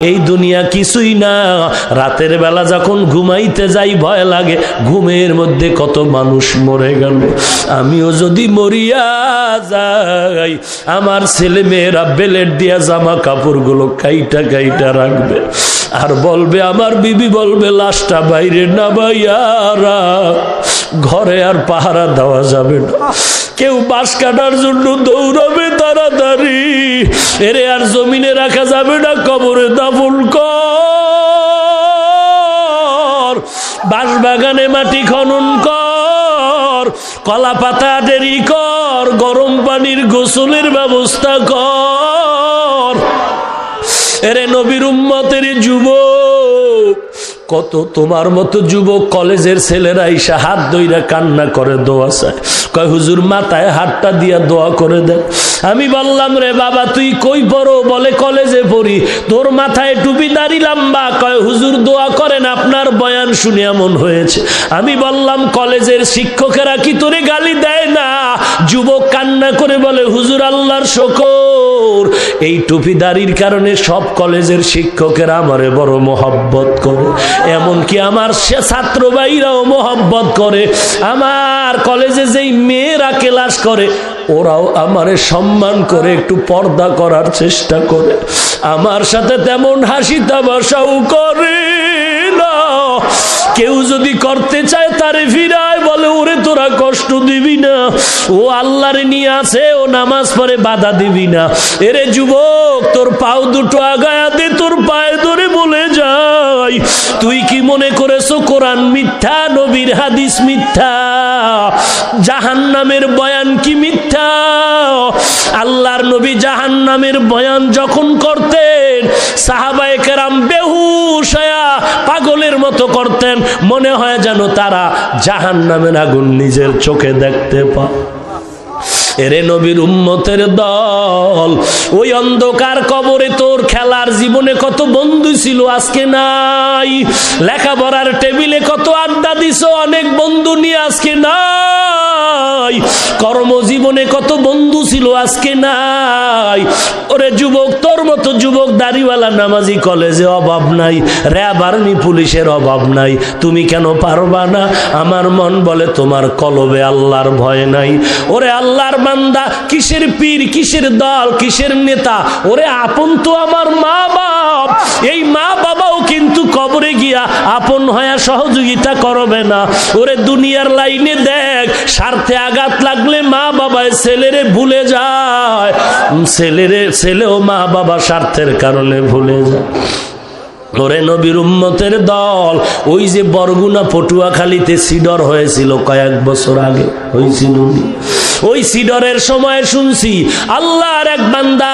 এই দুনিয়া কিছুই না। রাতের বেলা যখন ঘুমাইতে যাই ভয় লাগে, ঘুমের মধ্যে কত মানুষ মরে গেল। আমিও যদি মরিয়া যাই, আমার ছেলে মেয়েরা বেলেট দিয়া জামা কাপড়গুলো কাইটা কাইটা রাখবে, আর বলবে, আমার বিবি বলবে, লাশটা বাইরে না ভাইয়ারা, ঘরে আর পাহারা দেওয়া যাবে না। কেউ বাঁশ কাটার জন্য দৌড়াবে তাড়াতাড়ি, এরে আর জমিনে রাখা যাবে না, কবরে দাফন কর, বাঁশ বাগানে মাটি খনন কর, কলা পাতা দেরি কর, গরম পানির গোসলের ব্যবস্থা কর। এরে নবীর উম্মতের যুবক, কত তোমার মতো যুবক কলেজের ছেলেরা এসে হাত ধইরা কান্না করে দোয়া চায়, কয় হুজুর মাথায় হাতটা দিয়া দোয়া করে দেন। আমি বললাম, রে বাবা তুই কই পড়ো? বলে কলেজে পড়ি। তোর মাথায় টুপি দাড়ি লম্বা, কয় হুজুর দোয়া করেন, আপনার বয়ান শুনে এমন হয়েছে। আমি বললাম, কলেজের শিক্ষকেরা কি তোরে গালি দেয় না? যুবক কান্না করে বলে, হুজুর আল্লাহর শুকর, এই টুপি দাড়ির কারণে সব কলেজের শিক্ষকেরা আমারে বড় মোহব্বত করে, এমনকি আমার সে ছাত্র ভাইরাও মোহব্বত করে। আমার কলেজে যেই মেয়েরা ক্লাস করে ওরাও আমারে সম্মান করে, একটু পর্দা করার চেষ্টা করে, আমার সাথে তেমন হাসি তামাশাও করে না। কেউ যদি করতে চায় তারে ফিরায়, বলে ওরে তোরা কষ্ট দিবি না, ও আল্লাহরে নিয়ে আছে, ও নামাজ পড়ে, বাধা দিবি না। এরে যুবক, তোর পাও দুটো আগায়া দে, তোর পায়ে ধরে বলে যাই, তুই কি মনে করেছো কোরআন মিথ্যা, নবীর হাদিস মিথ্যা, জাহান্নামের বয়ান কি মিথ্যা? আল্লাহর নবী জাহান্নামের বয়ান যখন করতেন, সাহাবায়ে কেরাম বেহুশ হয়ে পাগলের মতো করতেন, মনে হয় যেন তারা জাহান্নামের আগুন নিজের চোখে দেখতে পায়। এরে নবীর উম্মতের দল, ওই অন্ধকার কবরে তোর খেলার জীবনে কত বন্ধু ছিল, আজকে নাই। লেখাপড়ার টেবিলে কত আড্ডা দিছো, অনেক বন্ধু নিয়ে, আজকে নাই। কর্মজীবনে কত বন্ধু ছিল, আজকে নাই। ওরে যুবক, তোর মতো যুবক দাড়িওয়ালা নামাজি কলেজে অভাব নাই, র্যাব আর্মি পুলিশের অভাব নাই, তুমি কেন পারবা না? আমার মন বলে তোমার কলবে আল্লাহর ভয় নাই। ওরে আল্লাহর বান্দা, কিসের পীর, কিসের দল, কিসের নেতা? ওরে আপন তো আমার মা বাপ, এই মা বাবাও কিন্তু কবরে গিয়া আপন হয়ে সহযোগিতা করবে না। ওরে দুনিয়ার লাইনে দেখ, স্বার্থে আঘাত লাগলে মা বাবায় ছেলেরে ভুলে যায়, ছেলেও মা বাবা স্বার্থের কারণে ভুলে যায়। ওরে নবীর উম্মতের দল, ওই যে বরগুনা পটুয়াখালীতে সিডর হয়েছিল কয়েক বছর আগে, হয়েছিল, ওই সিডরের সময় শুনছি আল্লাহর এক বান্দা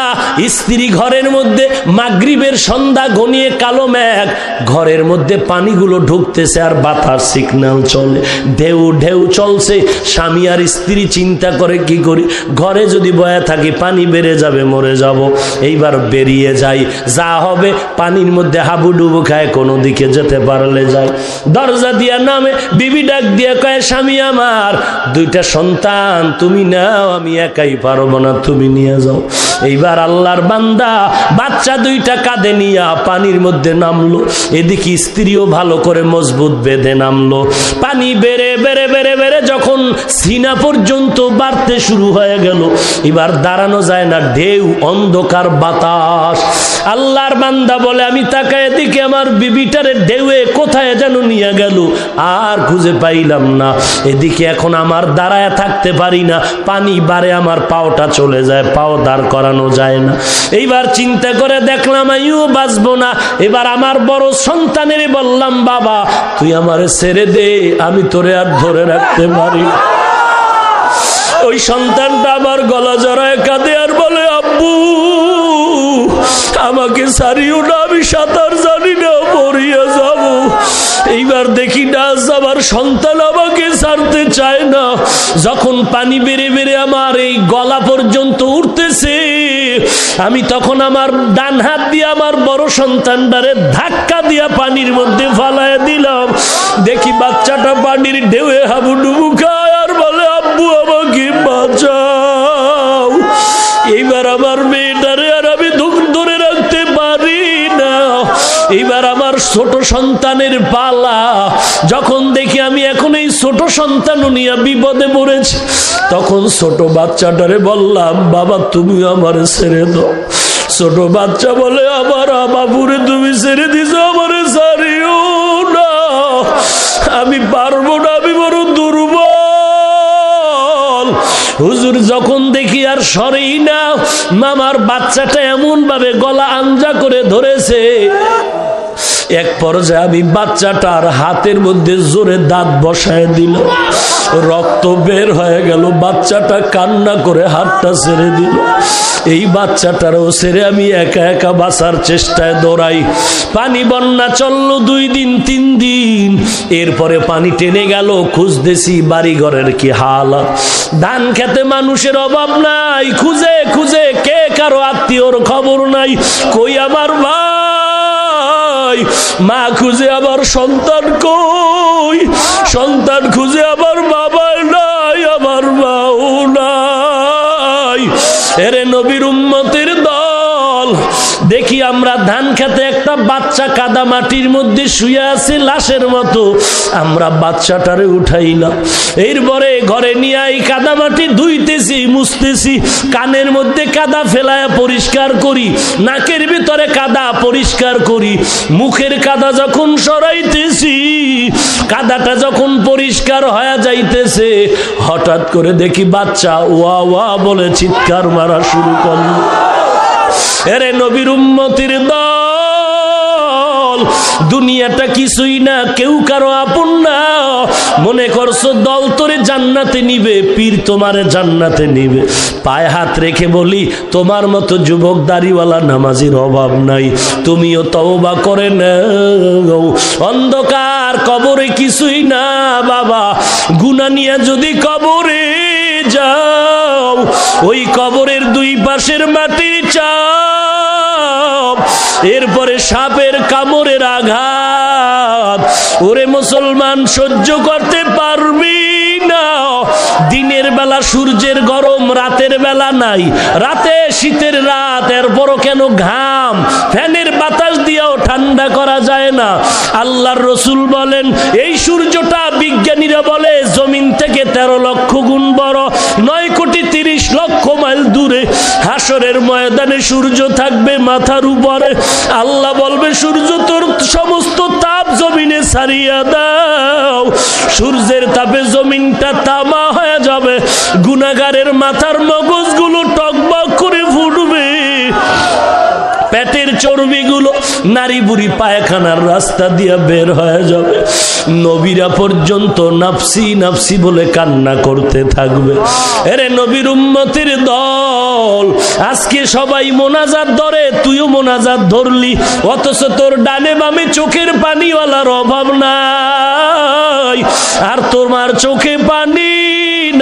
স্ত্রী ঘরের মধ্যে, মাগরিবের সন্ধ্যা ঘনিয়ে কালো মেঘ, ঘরের মধ্যে পানিগুলো ঢুকতেছে আর বাতাস সিগন্যাল চলে, ঢেউ ঢেউ চলছে। স্বামী আর স্ত্রী চিন্তা করে, কি করি, ঘরে যদি বয়া থাকি পানি বেড়ে যাবে, মরে যাব। এইবার বেরিয়ে যাই, যা হবে পানির মধ্যে হাবুডুবু খায়, কোনো দিকে যেতে পারলে যায়। দরজা দিয়া নামে, বিবি ডাক দিয়া কয়, স্বামী আমার দুইটা সন্তান তুমি নাও, আমি একাই পারবো না, তুমি নিয়ে যাও। এইবার আল্লাহর বান্দা বাচ্চা দুইটা কাঁধে নিয়া পানির মধ্যে নামলো, এদিকে স্ত্রীও ভালো করে মজবুত বেঁধে নামলো। পানি বেড়ে বেড়ে বেড়ে বেড়ে যখন সিনা পর্যন্ত বাড়তে শুরু হয়ে গেল, এবার দাঁড়ানো যায় না, ঢেউ, অন্ধকার, বাতাস। আল্লাহর বান্দা বলে, আমি তাকায় এদিকে, আমার বিবিটারে ঢেউয়ে কোথায় যেন নিয়ে গেল, আর খুঁজে পাইলাম না। এদিকে এখন আমার দাঁড়ায় থাকতে পারি না, পানি বাড়ে, আমার পাওটা চলে যায়, পাও দাঁড় করানো যায় না। এইবার চিন্তা করে দেখলাম আমিও বাঁচবো না। এবার আমার বড় সন্তানের বললাম, বাবা তুই আমারে ছেড়ে দে, আমি তোরে আর ধরে রাখতে পারি। ওই সন্তানটা আমার গলা জড়ায় কাঁদে আর বলে, আব্বু আমাকে ছাড়িও না, আমি সাঁতার জানি না, পড়িয়া যাব। এইবার দেখি না, আমার সন্তান আমাকে ছাড়তে চায় না। যখন পানি বেড়ে বেড়ে আমার এই গলা পর্যন্ত উঠতেছে, আমি তখন আমার ডান হাত দিয়ে আমার বড় সন্তানটারে ধাক্কা দিয়া পানির মধ্যে ফালায় দিলাম। দেখি বাচ্চাটা পানির ঢেউয়ে হাবুডুবু খায় আর বলে, আব্বু আমাকে বাঁচাও। এইবার আমার মেয়েটারে আর আমি ধরে রাখতে পারি না। ছোট সন্তানের পালা। যখন দেখি আমি এখন এই ছোট সন্তান নিয়ে বিপদে পড়েছি, তখন ছোট বাচ্চাটারে বললাম, বাবা তুমি আমারে ছেড়ে দাও। ছোট বাচ্চা বলে, আমার বাবুরে তুমি ছেড়ে দিছো, আমারে ছাড়িও না, আমি পারবো না, আমি বড় দুর্বল। হুজুর যখন দেখি আর সরেই না, মামার বাচ্চাটা এমন ভাবে গলা আঞ্জা করে ধরেছে, এক পর্যায়ে আমি বাচ্চাটার হাতের মধ্যে জোরে দাঁত বসায় দিল, রক্ত বের হয়ে গেল, বাচ্চাটা কান্না করে হাতটা ছেড়ে দিল। এই বাচ্চাটারও ছেড়ে আমি একা একা বাঁচার চেষ্টায় দৌড়াই। পানি বন্যা চললো 2 দিন 3 দিন, এরপরে পানি টেনে গেল। খুঁজতেছি বাড়ি ঘরের কি হালাত, ধান খেতে মানুষের অভাব নাই, খুঁজে খুঁজে কে কারো আত্মীয়র খবর নাই। কই আমার ভাই, মা খুঁজে আবার সন্তান কই, সন্তান খুঁজে আবার বাবা নাই, আমার মাও নাই। এরে নবীর উম্মতের দল, দেখি আমরা ধান খেতে একটা বাচ্চা কাদা মাটির মধ্যে শুয়ে আছে লাশের মতো, আমরা বাচ্চাটারে উঠাইলাম। এরপরে ঘরে নিয়ে এই কাদা মাটি ধুইতেছি, মুছতেছি, কানের মধ্যে কাদা ফেলায় পরিষ্কার করি, নাকের ভিতরে কাদা পরিষ্কার করি, মুখের কাদা যখন সরাইতেছি, কাদাটা যখন পরিষ্কার হয়ে যাইতেছে, হঠাৎ করে দেখি বাচ্চা ওয়া ওয়া বলে চিৎকার মারা শুরু করল। এরে নবীর উম্মতির দল, দুনিয়াটা কিছুই না, কেউ কারো আপন না। মনে করছো দল তোরে জান্নাতে নিবে, পীর তোমারে জান্নাতে নিবে। পায়ে হাত রেখে বলি, তোমার মতো যুবক দাড়িওয়ালা নামাজির অভাব নাই, তুমিও তওবা করে নাও। অন্ধকার কবরে কিছুই না বাবা, গুনাহ নিয়ে যদি কবরে যাও, ওই কবরের 2 পাশের মাটির চাপ, এরপরে সাপের কামড়ের আঘাত, ওরে মুসলমান সহ্য করতে পারবি না। দিনের বেলা সূর্যের গরম, রাতের বেলা নাই, রাতে শীতের রাত, এরপরও কেন ঘাম, ফ্যানের বাতাস দিয়েও ঠান্ডা করা যায় না। আল্লাহর রসুল বলেন, এই সূর্যটা বিজ্ঞানীরা বলে জমিন থেকে 13 লক্ষ গুণ বড়, 9,30,00,000 মাইল দূরে। হাসরের ময়দানে সূর্য থাকবে মাথার উপরে, আল্লাহ বলবে, সূর্য তোর সমস্ত তাপ জমিনে ছাড়িয়া দাও। সূর্যের তাপে জমিনটা তামা হয়ে যাবে, গুনাহগারের মাথার মগজগুলো টকবক করে ফুটবে, পেটের চর্বিগুলো নারী বুড়ি পায়খানার রাস্তা দিয়ে বের হয়ে যাবে। নবীরা পর্যন্ত নাফসি নাফসি বলে কান্না করতে থাকবে। এরে নবীর উম্মতের দল, আজকে সবাই মোনাজাত ধরে, তুইও মোনাজাত ধরলি, অথচ তোর ডানে বামে চোখের পানিওয়ালার অভাব নাই। আর তোমার চোখে পানি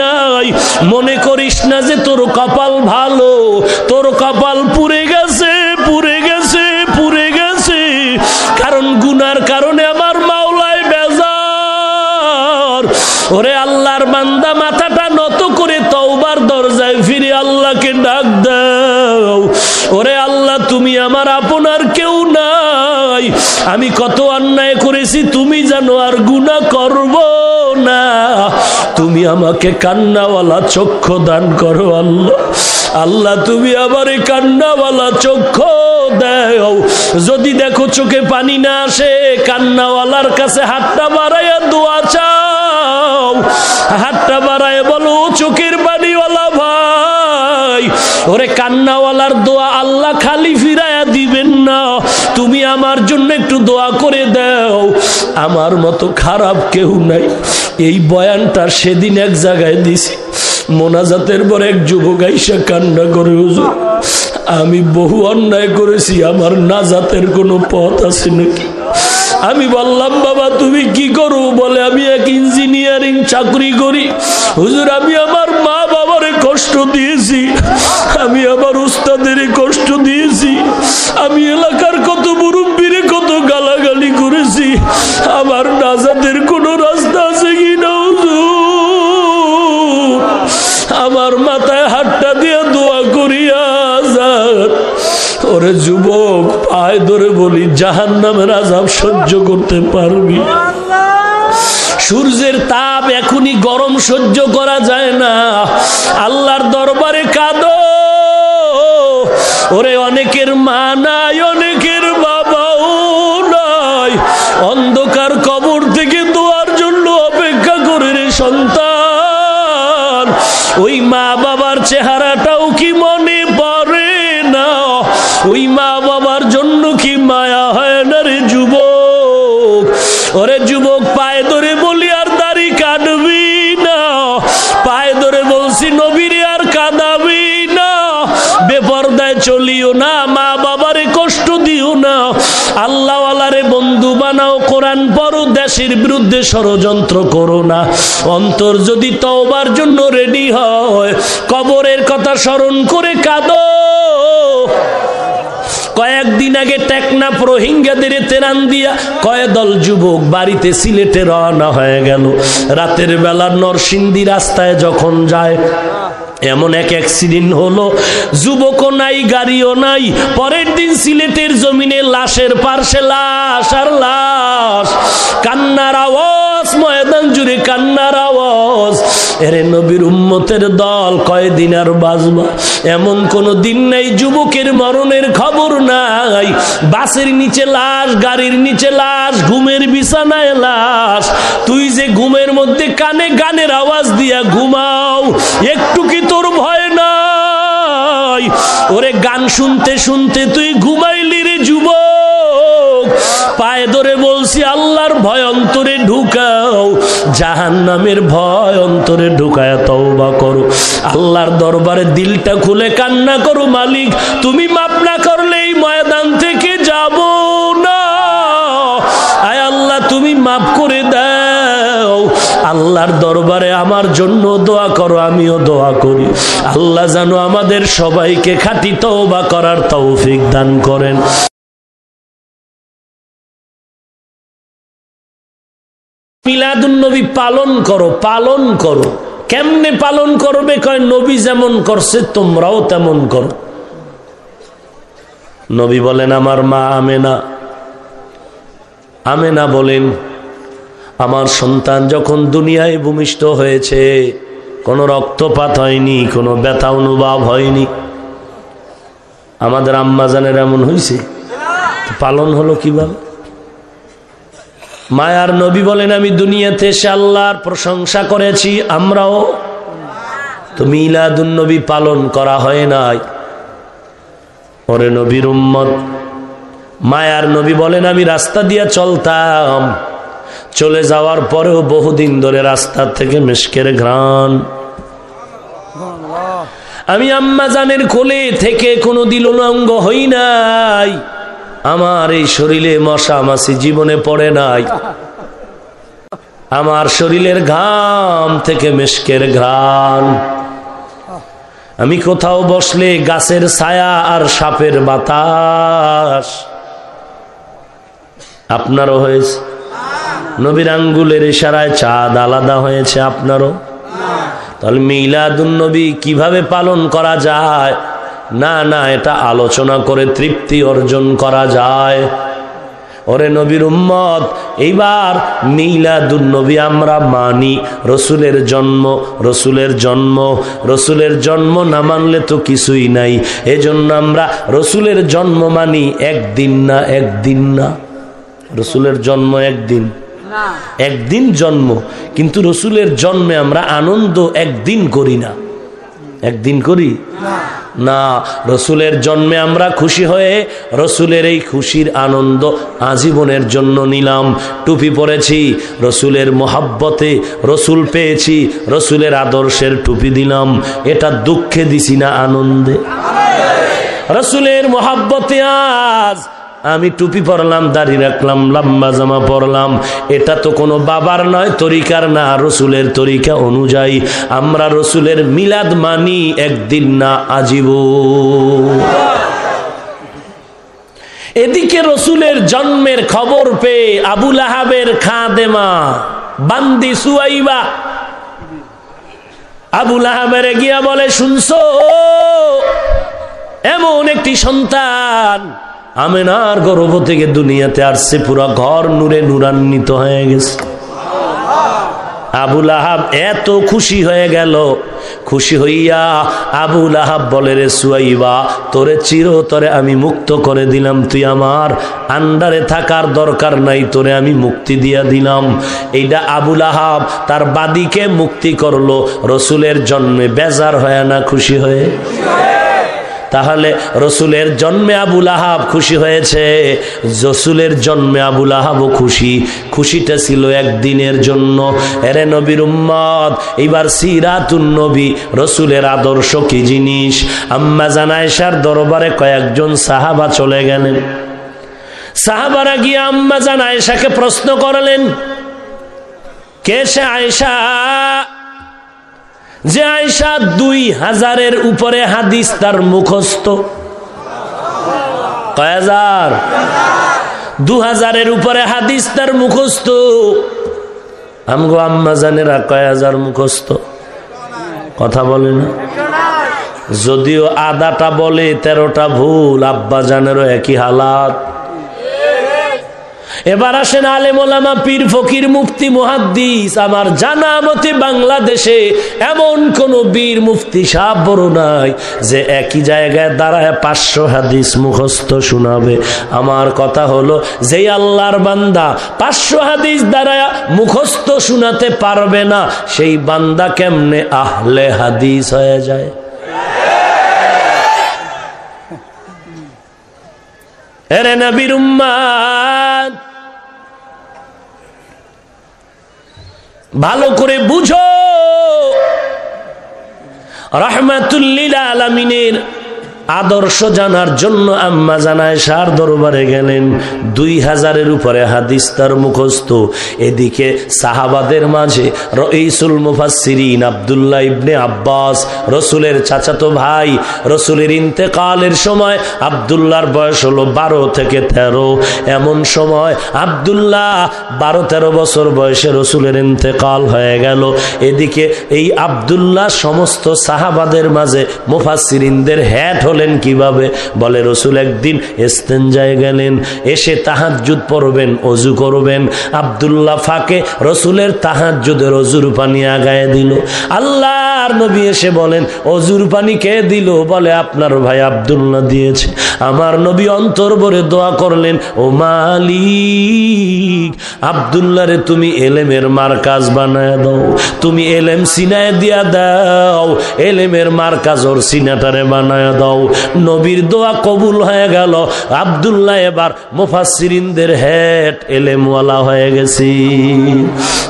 নাই, মনে করিস না যে তোর কপাল ভালো, তোর কপাল পুড়ে গেছে, পুড়ে গেছে, পুড়ে গেছে। কারণ গুনার কারণে আমার মাওলায় বেজার। ওরে আল্লাহর বান্দা, মাথাটা নত করে তওবার দরজায় ফিরে আল্লাহকে ডাক দাও। ওরে আল্লাহ, তুমি আমার আপনার কেউ নাই, আমি কত অন্যায় করেছি তুমি জানো, আর গুনাহ করব না। তুমি আমাকে কান্নাওয়ালা চক্ষু দান করো আল্লাহ। আল্লাহ তুমি আমারে কান্নাওয়ালা চক্ষু দাও। যদি দেখো চোখে পানি না আসে, কান্নাওয়ালার কাছে হাতটা বাড়াইয়া দোয়া চাও, হাতটা বাড়ায় বলো, চোখের পানিওয়ালা ভাই, ওরে কান্নাওয়ালার দোয়া আল্লাহ খালি ফিরাইয়া দিবেন না, তুমি আমার জন্য একটু দোয়া করে দাও। আমার মতো খারাপ কেউ নাই। এই বয়ানটা সেদিন এক জায়গায় দিছি, মোনাজাতের পর এক যুবক আইসা কান্না করে, হুজুর আমি বহু অন্যায় করেছি, আমার নাজাতের কোনো পথ আছে নাকি? আমি বললাম, বাবা তুমি কি করো? বলে, আমি এক ইঞ্জিনিয়ারিং চাকরি করি। হুজুর আমি আমার মা বাবারে কষ্ট দিয়েছি, আমি আমার উস্তাদের কষ্ট দিয়েছি, আমি এলাকার কত মুরব্বিরে কত গালাগালি করেছি, আমার নাজাতের কোনো রাস্তা আছে কি না হুজুর? আমার মাথায় হাতটা দিয়ে দোয়া করিয়া যান। ওরে যুবক, পায়ে ধরে বলি, জাহান্নামের আযাব সহ্য করতে পারবি? সূর্যের তাপ এখনই গরম সহ্য করা যায় না, আল্লাহর দরবারে কাঁদো। ওরে অনেকের মা নাই, অনেকের বাবাও নাই, অন্ধকার কবর থেকে দোয়ার জন্য অপেক্ষা করে রে সন্তান। ওই মা বাবার চেহারাটাও কি মনে পড়ে না? ওই মা বাবার জন্য কি মায়া হয় না রে যুবক? ওরে যুবক, পায়ে ধরে বলি আর দাড়ি কাটবি না, পায়ে ধরে বলছি নবীরে আর কাঁদাবি না, বেপরদায় চলিও না, মা বাবারে কষ্ট দিও না, আল্লাহওয়ালারে বন্ধু বানাও, কোরআন পড়ো, দেশের বিরুদ্ধে ষড়যন্ত্র করো না। অন্তর যদি তওবার জন্য রেডি হয়, কবরের কথা স্মরণ করে কাঁদো। কয়েকদিন আগে টেকনাফ রোহিঙ্গাদের তেরান দিয়া কয়েকদল যুবক বাড়িতে সিলেটে রওনা হয়ে গেল। রাতের বেলা নরসিংদী রাস্তায় যখন যায়, এমন এক অ্যাক্সিডেন্ট হলো, যুবকও নাই, গাড়িও নাই। পরের দিন সিলেটের জমিনে লাশের পার্শ্বে লাশ আর লাশ, কান্নার আওয়াজ, ময়দান জুড়ে কান্নার আওয়াজ। এরে নবীর উম্মতের দল, কয়দিন আর বাঁচবা? এমন কোন দিন নাই যুবকের মরণের খবর নাই। বাসের নিচে লাশ, গাড়ির নিচে লাশ, ঘুমের বিছানায় লাশ। তুই যে ঘুমের মধ্যে কানে গানের আওয়াজ দিয়া ঘুমাও, একটু কি তোর ভয় নাই? ওরে গান শুনতে শুনতে তুই ঘুমাইলি রে যুবক। পায়ে ধরে বলছি, আল্লাহর ভয় অন্তরে ঢুকাও, জাহান্নামের ভয় অন্তরে ঢুকায় তওবা করো, আল্লাহর দরবারে দিলটা খুলে কান্না করো, মালিক তুমি মাফ না করলে এই ময়দান থেকে যাব না। আয় আল্লাহ, তুমি মাফ করে দাও। আল্লাহর দরবারে আমার জন্য দোয়া করো, আমিও দোয়া করি। আল্লাহ যেন আমাদের সবাইকে খাঁটি তওবা করার তৌফিক দান করেন। মিলাদুন নবী পালন করো, পালন করো। কেমনে পালন করবে? কয় নবী যেমন করছে তোমরাও তেমন করো। নবী বলেন, আমার মা আমেনা বলেন, আমার সন্তান যখন দুনিয়ায় ভূমিষ্ঠ হয়েছে, কোনো রক্তপাত হয়নি, কোনো ব্যথা অনুভব হয়নি। আমাদের আম্মা জানের এমন হয়েছে, পালন হলো কিভাবে? মায়ার নবী বলেন, আমি দুনিয়াতে এসে আল্লাহর প্রশংসা করেছি, আমরাও তো মিলাদুন নবী পালন করা হয় নাই। ওরে নবীর উম্মত, মায়ার নবী বলেন, আমি রাস্তা দিয়ে চলতাম, চলে যাওয়ার পরেও বহুদিন ধরে রাস্তা থেকে মিশকের ঘ্রাণ। আমি আম্মা জানের কোলে থেকে কোনোদিন উলঙ্গ হই নাই, আমার এই শরীরে মশা মাছি জীবনে পড়ে নাই, আমার শরীরের ঘাম থেকে মিশকের ঘ্রাণ। আমি কোথাও বসলে গাছের ছায়া আর সাপের বাতাস। আপনারও হয়েছে? নবীর আঙ্গুলের ইশারায় চাঁদ আলাদা হয়েছে, আপনারও? তাহলে মিলাদুন নবী কিভাবে পালন করা যায়? না না, এটা আলোচনা করে তৃপ্তি অর্জন করা যায়। ওরে নবীর উম্মত, এইবার মিলাদুন নবী আমরা মানি। রসুলের জন্ম, রসুলের জন্ম, রসুলের জন্ম না মানলে তো কিছুই নাই। এজন্য আমরা রসুলের জন্ম মানি, একদিন না, একদিন না। রসুলের জন্ম একদিন, একদিন জন্ম, কিন্তু রসুলের জন্মে আমরা আনন্দ একদিন করি না। একদিন করি না, রসুলের জন্মে আমরা খুশি হয়ে রসুলের এই খুশির আনন্দ আজীবনের জন্য নিলাম। টুপি পরেছি, রসুলের মোহাব্বতে রসুল পেয়েছি, রসুলের আদর্শের টুপি দিলাম। এটা দুঃখে দিছি না আনন্দে? রসুলের মোহাব্বতে আজ আমি টুপি পরলাম, দাড়ি রাখলাম, লম্বা জামা পরলাম, এটা তো কোনো বাবার নয়, তরিকার না, রসুলের তরিকা অনুযায়ী আমরা রসুলের মিলাদ মানি, একদিন না, আজীবন। এদিকে রসুলের জন্মের খবর পেয়ে আবু লাহাবের খাদেমা বান্দি সুয়াইবা আবু লাহাবের গিয়া বলে, শুনছো এমন একটি সন্তান আমেনার গর্ভ থেকে দুনিয়াতে আসছে, পুরো ঘর নূরে নূরান্বিত হয়ে গেছে। আবু লাহাব এত খুশি হয়ে গেল, খুশি হইয়া আবু লাহাব বলে, রে সুয়াইবা, তোরে চিরতরে আমি মুক্ত করে দিলাম, তুই আমার আন্ডারে থাকার দরকার নাই, তোরে আমি মুক্তি দিয়া দিলাম। এইটা আবু লাহাব তার বাদীকে মুক্তি করলো রসুলের জন্মে, বেজার হয় না খুশি হয়ে? তাহলে রসুলের জন্মে আবু লাহাব খুশি হয়েছে, রসুলের জন্মে আবু লাহাবও খুশি। খুশিটা ছিল একদিনের জন্য। এরে নবীর উম্মত, এইবার সিরাতুন নবী, রসুলের আদর্শ কি জিনিস। আম্মা জান আয়েশার দরবারে কয়েকজন সাহাবা চলে গেলেন। সাহাবারা গিয়ে আম্মা জান আয়েশাকে প্রশ্ন করলেন, কে সে আয়েশা যে আয়েশা 2000-এর উপরে হাদিস তার মুখস্থ? কয় হাজার? 2000-এর উপরে হাদিস তার মুখস্থ। আমগো আম্মা জানেরা কয় হাজার মুখস্থ? কথা বলে না। যদিও আদাটা বলে 13টা ভুল, আব্বা জানেরও একই হালাত। এবার আসেন আলেম ওলামা, পীর ফকির, মুফতি, মুহাদ্দিস। আমার জানা মতে বাংলাদেশে এমন কোন বীর মুফতি সাহেব বড় নাই যে একই জায়গায় দাঁড়ায় 500 হাদিস মুখস্থ শোনাবে। আমার কথা হলো, যে আল্লাহর বান্দা 500 হাদিস দাঁড়ায় মুখস্থ শোনাতে পারবে না, সেই বান্দা কেমনে আহলে হাদিস হয়ে যায়? এরে নবীর উম্মত, ভালো করে বুঝো, রাহমাতুল লিল আলামিনের আদর্শ জানার জন্য আম্মা জান আয়েশার দরবারে গেলেন। 2000-এর উপরে হাদিস তার মুখস্থ। এদিকে সাহাবাদের মাঝে রাইসুল মুফাসসিরিন আব্দুল্লাহ ইবনে আব্বাস, রসুলের চাচাতো ভাই, রসুলের ইন্তেকালের সময় আব্দুল্লাহর বয়স হলো 12 থেকে 13। এমন সময় আব্দুল্লাহ 12-13 বছর বয়সে রসুলের ইন্তেকাল হয়ে গেল। এদিকে এই আব্দুল্লাহ সমস্ত সাহাবাদের মাঝে মুফাসসিরিনদের হেড হলেন কিভাবে? বলে, রসুল একদিন ইস্তেঞ্জায় গেলেন, এসে তাহাজ্জুদ পড়বেন, ওযু করবেন। আব্দুল্লাহ ফাঁকে রসুলের তাহাজ্জুদের ওযুর পানি আগায় দিল। আল্লাহর নবী এসে বলেন, ওযুর পানি কে দিল? বলে, আপনার ভাই আব্দুল্লাহ দিয়েছে। আমার নবী অন্তর ভরে দোয়া করলেন, ও মালিক, আব্দুল্লাহরে তুমি এলেমের মার্কাজ বানায় দাও, তুমি এলেম সিনায় দিয়া দাও, এলেমের মার্কাজ ওর সিনাটারে বানায় দাও। নবীর দোয়া কবুল হয়ে গেল। আব্দুল্লাহ এবার মুফাসসিরিনদের হেড, এলেমওয়ালা হয়ে গেছে।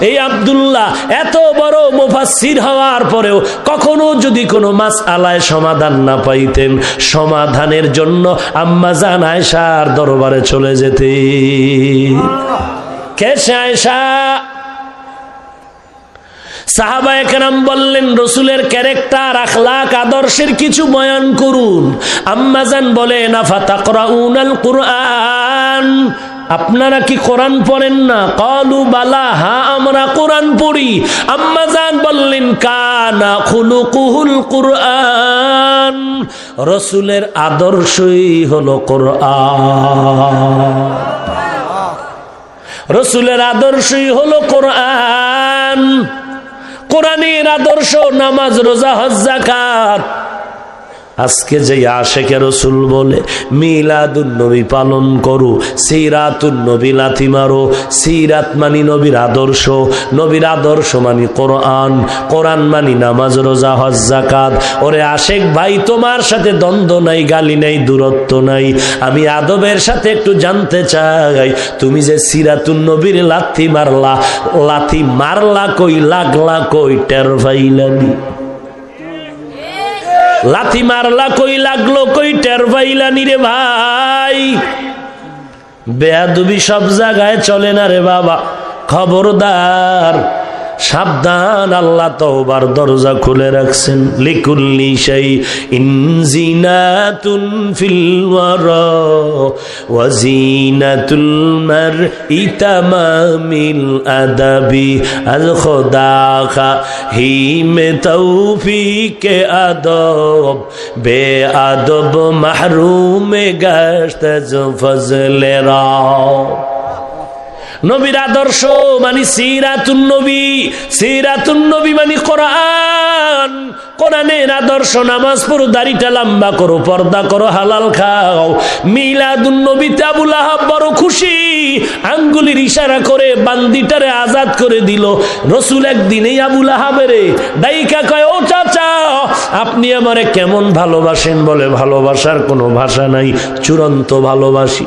এই আব্দুল্লাহ এত বড় মুফাসসির হওয়ার পরেও কখনো যদি কোনো মাসআলায় সমাধান না পাইতেন, সমাধানের জন্য আম্মা জান আয়েশার দরবারে চলে যেতেন। কে সে আয়েশা? সাহাবায়ে কেরাম বললেন, রসুলের ক্যারেক্টার, আখলাক, আদর্শের কিছু বয়ান করুন। আম্মা জান বলেন, আফাতাকরাউনাল কুরআন, আপনারা কি কোরআন পড়েন না? ক্বালু বালা, হ্যাঁ আমরা কোরআন পড়ি। আম্মা জান বললেন, কানা খুলুকুহুল কুরআন, রসুলের আদর্শই হলো কোরআন, রসুলের আদর্শই হলো কোরআন। কোরআনের আদর্শ নামাজ, রোজা, হজ, যাকাত। আজকে যে আশেকে রসুল বলে মিলাদুন নবী পালন করো, সিরাতুন নবী লাথি মারো। সিরাত মানি নবীর আদর্শ, নবীর আদর্শ মানি কোরআন, কোরআন মানি নামাজ, রোজা, হজ, যাকাত। ওরে আশেক ভাই, তোমার সাথে দ্বন্দ্ব নাই, গালি নাই, দূরত্ব নাই। আমি আদবের সাথে একটু জানতে চাই, তুমি যে সিরাতুন নবীর লাথি মারলা, লাথি মারলা কই, লাগলা কই, টের পাইলানি? লাথি মারলা কই, লাগলো কই, টের পাইলানি রে ভাই? বেয়াদবি সব জায়গায় চলে না রে বাবা, খবরদার। সাবধান, আল্লাহ তওবার দরজা খুলে রাখছেন। লিকুল্লি শাইইন জিনাতুন ফিল ওয়ারা ওয়া জিনাতুল মারই তামামিল আদাবি আল খুদা হি মে তৌফিক আদব বে আদব মাহরুম গশত ফজলে রা। নবীর আদর্শ মানে সিরাতুন নবী, সিরাতুন নবী মানে কোরআন, কোরআনের আদর্শ। নামাজ পড়ো, দাড়িটা লম্বা করো, পর্দা করো, হালাল খাও। মিলাদুন নবীতে আবু লাহাব বড় খুশি, আঙ্গুলের ইশারা করে বান্দিটারে আজাদ করে দিল। রসুল একদিন এই আবু লাহাবের ডাইকা কয়, ও চাচা আপনি আমারে কেমন ভালোবাসেন? বলে ভালোবাসার কোনো ভাষা নাই, চূড়ান্ত ভালোবাসি।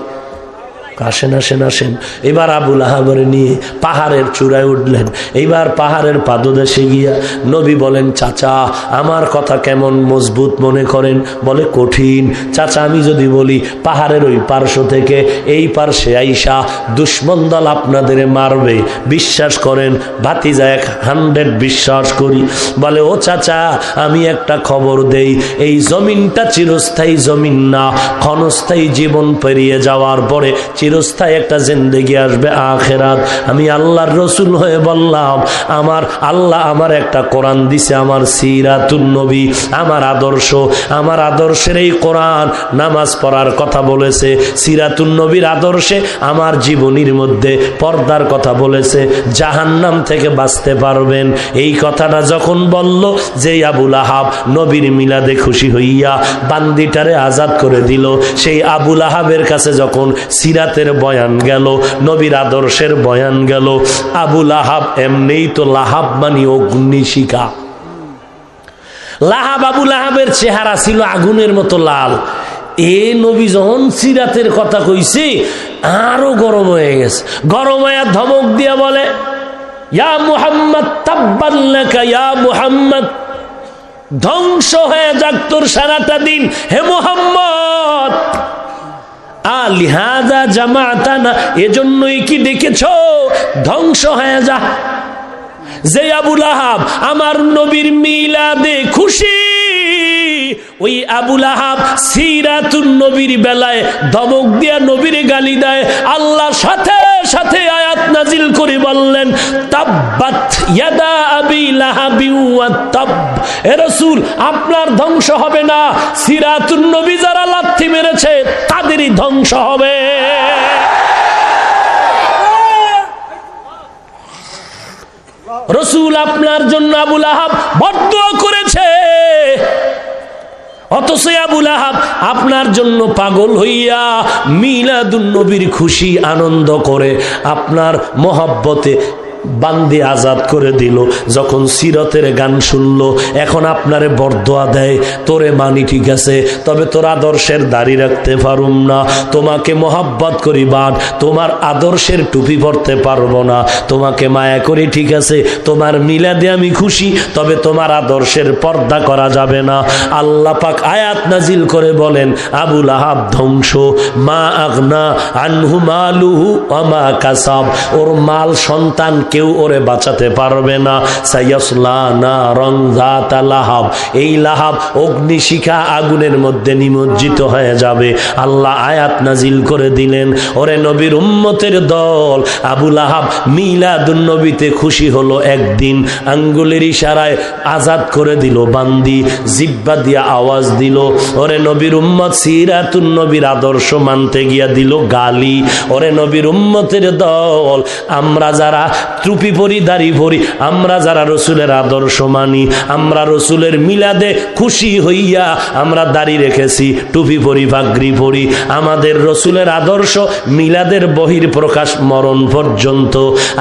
আসেন আসেন আসেন। এবার আবু লাহাবের নিয়ে পাহাড়ের চূড়ায় উঠলেন। এইবার পাহাড়ের পাদদেশে গিয়া নবী বলেন, চাচা আমার কথা কেমন মজবুত মনে করেন? বলে কঠিন। চাচা আমি যদি বলি পাহাড়ের ওই পার্শ্ব থেকে এই পার্শ্বে আইসা দুশ্মন দল আপনাদের মারবে, বিশ্বাস করেন? ভাতিজা 100 বিশ্বাস করি। বলে ও চাচা আমি একটা খবর দেই, এই জমিনটা চিরস্থায়ী জমিন না, ক্ষণস্থায়ী জীবন পেরিয়ে যাওয়ার পরে চিরস্থায়ী একটা জিন্দেগি আসবে, আখিরাত। আমি আল্লাহর রসুল হয়ে বললাম, আমার আল্লাহ আমার একটা কোরআন দিছে, আমার সিরাতুন নবী, আমার আদর্শ, আমার আদর্শের এই কোরআন নামাজ পড়ার কথা বলেছে, সিরাতুন নবীর আদর্শে আমার জীবনীর মধ্যে পর্দার কথা বলেছে, জাহান্নাম থেকে বাঁচতে পারবেন। এই কথাটা যখন বলল, যে আবু লাহাব নবীর মিলাদে খুশি হইয়া বান্দিটারে আজাদ করে দিল, সেই আবু লাহাবের কাছে যখন সিরাতের বয়ান গেল, নবীর আদর্শের বয়ান গেল, আবু লাহাব এমনিই তো লাহাব মানে অগ্নিশিখা। লাহাব, আবু লাহাবের চেহারা ছিল আগুনের মতো লাল। এ নবী যখন সিরাতের কথা কইছে আরো গরম হয়ে গেছে। গরম হয়ে ধমক দিয়া বলে, ইয়া মুহাম্মদ তাব্বান লাকা, ইয়া মুহাম্মদ ধ্বংস হয়ে যাক তোর সারাটা দিন, হে মুহাম্মদ। লিহাজা জামাতানা, এজন্যই কি ডেকেছ? ধ্বংস হয়ে যা। যে আবু লাহাব আমার নবীর মিলাদে খুশি, ওই আবু লাহাব সিরাতুন নবীর বেলায় ধমক দিয়া নবীর গালি দেয়। আল্লাহ সাথে সাথে আয়াত নাজিল করে বললেন, তাব্বাত ইয়াদা আবি লাহাবি ওয়া তাব। এ রাসূল আপনার ধ্বংস হবে না, সিরাতুন নবী যারা লাথি মেরেছে তাদেরই ধ্বংস হবে। রাসূল আপনার জন্য আবু লাহাব বদদুয়া করেছে, অথচ আবু লাহাব আপনার জন্য পাগল হইয়া মিলাদুন নবীর খুশি আনন্দ করে আপনার মহব্বতে বান্দি আজাদ করে দিল। যখন সিরতের গান শুনলো, এখন আপনারে বরদোয়া দেয়, তোরে মানি ঠিক আছে, তবে তোর আদর্শের দাড়ি রাখতে পারুম না, তোমাকে মহব্বত করি বাট তোমার আদর্শের টুপি পরতে পারবো না, তোমাকে মায়া করি ঠিক আছে, তোমার মিলাদে আমি খুশি, তবে তোমার আদর্শের পর্দা করা যাবে না। আল্লাহ পাক আয়াত নাজিল করে বলেন, আবু লাহাব ধ্বংস, মা আগনা আনহু মালুহু ওয়া মা কাসাব, ওর মাল সন্তান কেউ ওরে বাঁচাতে পারবে না। সাইয়াসলা নারান যাতা লাহাব, এই লাহাব অগ্নিশিখা আগুনের মধ্যে নিমজ্জিত হয়ে যাবে। আল্লাহ আয়াত নাজিল করে দিলেন, ওরে নবীর উম্মতের দল, আবু লাহাব মিলাদুন নবীতে খুশি হলো একদিন, আঙ্গুলের ইশারায় আজাদ করে দিল বান্দি, জিব্বা দিয়া আওয়াজ দিল। ওরে নবীর উম্মত সিরাতুন নবীর আদর্শ মানতে গিয়া দিল গালি। ওরে নবীর উম্মতের দল, আমরা যারা টুপি পরি, দাড়ি পরি, আমরা যারা রসুলের আদর্শ মানি, আমরা রসুলের মিলাদে খুশি হইয়া আমরা দাড়ি রেখেছি, টুপি পরি, পাগড়ি পরি, আমাদের রসুলের আদর্শ মিলাদের বহির প্রকাশ মরণ পর্যন্ত।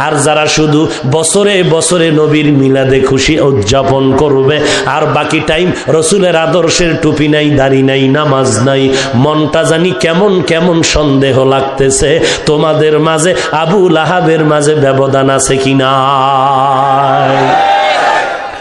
আর যারা শুধু বছরে বছরে নবীর মিলাদে খুশি উদযাপন করবে, আর বাকি টাইম রসুলের আদর্শের টুপি নাই, দাড়ি নাই, নামাজ নাই, মনটা জানি কেমন কেমন সন্দেহ লাগতেছে। তোমাদের মাঝে আবু লাহাবের মাঝে ব্যবধান আছে কিনা?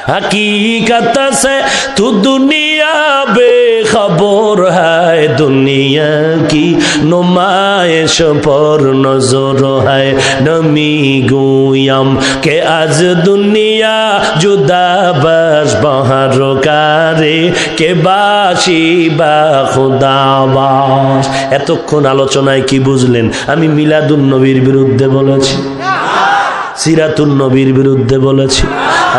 हकीकत से तू दुनिया बे खबर है दुनिया की नुमाइश पर नजर है नमी गुयम के आज दुनिया जुदा बस बहार कारे के बाशी बा खुदाबास। এতক্ষণ আলোচনায় কি বুঝলেন? আমি মিলাদুন নবীর বিরুদ্ধে বলেছি, সিরাতুন নবীর বিরুদ্ধে বলেছি,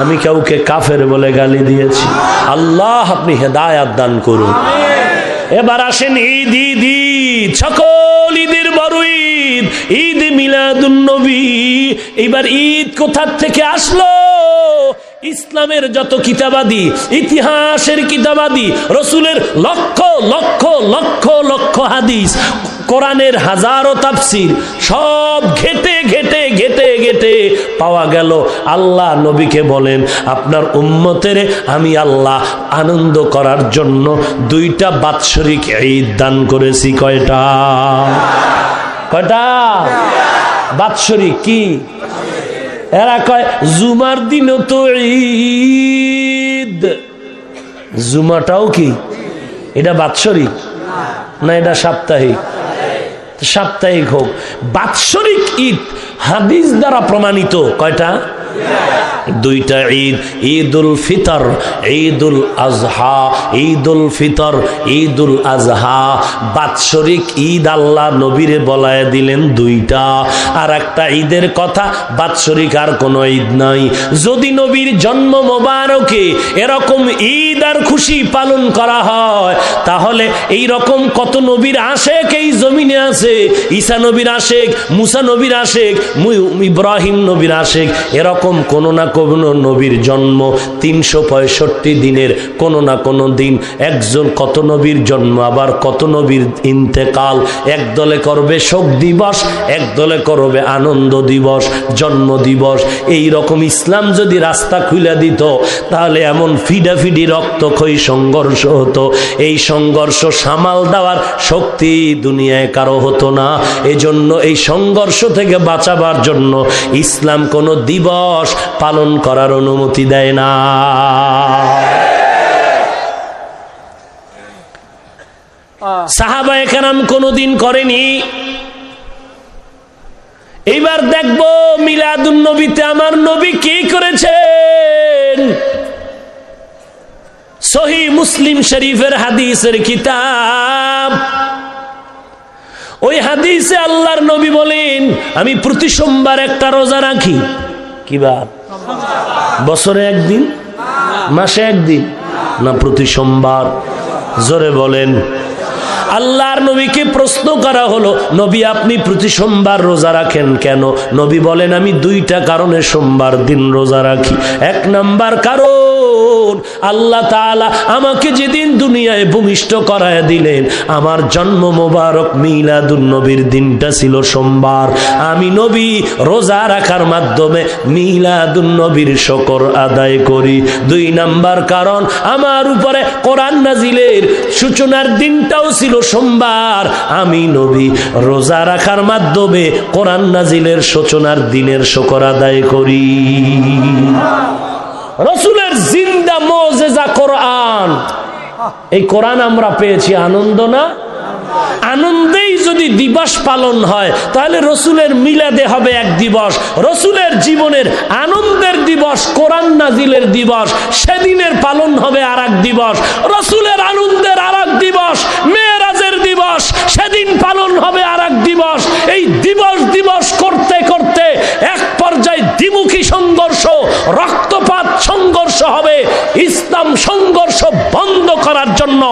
আমি কাউকে কাফের বলে গালি দিয়েছি। আল্লাহ আপনি হেদায়াত দান করুন। এবার আসেন ঈদ, ঈদ ঈদ, সকল ঈদের বড় ঈদ, ঈদ মিলাদুন নবী। এবার ঈদ কোথা থেকে আসলো? ইসলামের যত কিতাবাদি, ইতিহাসের কিতাবাদি, রসুলের লক্ষ লক্ষ লক্ষ লক্ষ হাদিস, কোরআনের হাজারো তাফসির, সব ঘেটে ঘেটে ঘেটে ঘেটে পাওয়া গেল আল্লাহ নবীকে বলেন আপনার উম্মতের আমি আল্লাহ আনন্দ করার জন্য দুইটা বাৎসরিক ঈদ দান করেছি। কয়টা? কয়টা বাৎসরিক? কি এরা কয় জুমার দিনও তো ঈদ। জুমাটাও কি এটা বাৎসরিক না এটা সাপ্তাহিক? সাপ্তাহিক হোক, বাৎসরিক ঈদ হাদিস দ্বারা প্রমাণিত কয়টা? দুইটা ঈদ, ঈদুল ফিতর, ঈদুল আজহা। ঈদুল ফিতর, ঈদুল আজহা বাৎসরিক ঈদ আল্লাহ নবীরে বলায় দিলেন দুইটা। আর একটা ঈদের কথা, বাৎসরিক আর কোনো ঈদ নাই। যদি নবীর জন্ম মোবারকে এরকম ঈদ আর খুশি পালন করা হয়, তাহলে এই রকম কত নবীর আশেক এই জমিনে আছে। ঈসা নবীর আশেক, মুসা নবীর আশেক, ইব্রাহিম নবীর আশেক, এরকম কোন না কোন নবীর জন্ম 365 দিনের কোন না কোন দিন একজন কত নবীর জন্ম, আবার কত নবীর ইন্তেকাল। এক দলে করবে শোক দিবস, এক দলে করবে আনন্দ দিবস, জন্ম দিবস। এই রকম ইসলাম যদি রাস্তা খুলে দিত, তাহলে এমন ফিডাফিডি রক্তক্ষয়ী সংঘর্ষ হতো, এই সংঘর্ষ সামাল দেওয়ার শক্তি দুনিয়ায় কারো হতো না। এজন্য এই সংঘর্ষ থেকে বাঁচাবার জন্য ইসলাম কোনো দিবস পালন করার অনুমতি দেয় না। সাহাবায়ে কেরাম কোনদিন করেনি। এইবার দেখবো মিলাদুন নবীতে আমার নবী কি করেছেন। সহিহ মুসলিম শরীফের হাদিসের কিতাব, ওই হাদিসে আল্লাহর নবী বলেন আমি প্রতি সোমবার একটা রোজা রাখি। কি বার? বছরে একদিন, মাসে একদিন, না প্রতি সোমবার? জোরে বলেন। আল্লাহর নবীকে প্রশ্ন করা হলো, নবী আপনি প্রতি সোমবার রোজা রাখেন কেন? নবী বলেন আমি দুইটা কারণে সোমবার দিন রোজা রাখি। এক নাম্বার কারণ, আল্লাহ তাআলা আমাকে যেদিন দুনিয়ায় ভূমিষ্ঠ করায় দিলেন, আমার জন্ম মোবারক মিলাদুন নবীর দিনটা ছিল সোমবার। আমি নবী রোজা রাখার মাধ্যমে মিলাদুন নবীর শুকর আদায় করি। দুই নাম্বার কারণ, আমার উপরে কোরআন নাজিলের সূচনার দিনটাও ছিল সোমবার। আমি নবী রোজা রাখার মাধ্যমে কোরআন নাজিলের সূচনার দিনের শুকর আদায় করি। রাসূলের জিন্দা মুজিজা কোরআন, এই কোরআন আমরা পেয়েছি আনন্দ না? আনন্দেই যদি দিবস পালন হয়, তাহলে রসুলের মিলাদে হবে এক দিবস। রসুলের জীবনের আনন্দের দিবস কোরআন নাজিলের দিবস, সেদিনের পালন হবে আর এক দিবস। রসুলের আনন্দের আর এক দিবস মেরাজের দিবস, সেদিন পালন হবে আর এক দিবস। এই দিবস দিবস করতে করতে এক পর্যায়ে দ্বিমুখী সংঘর্ষ, রক্তপাত সংঘর্ষ হবে। ইসলাম সংঘর্ষ বন্ধ করার জন্য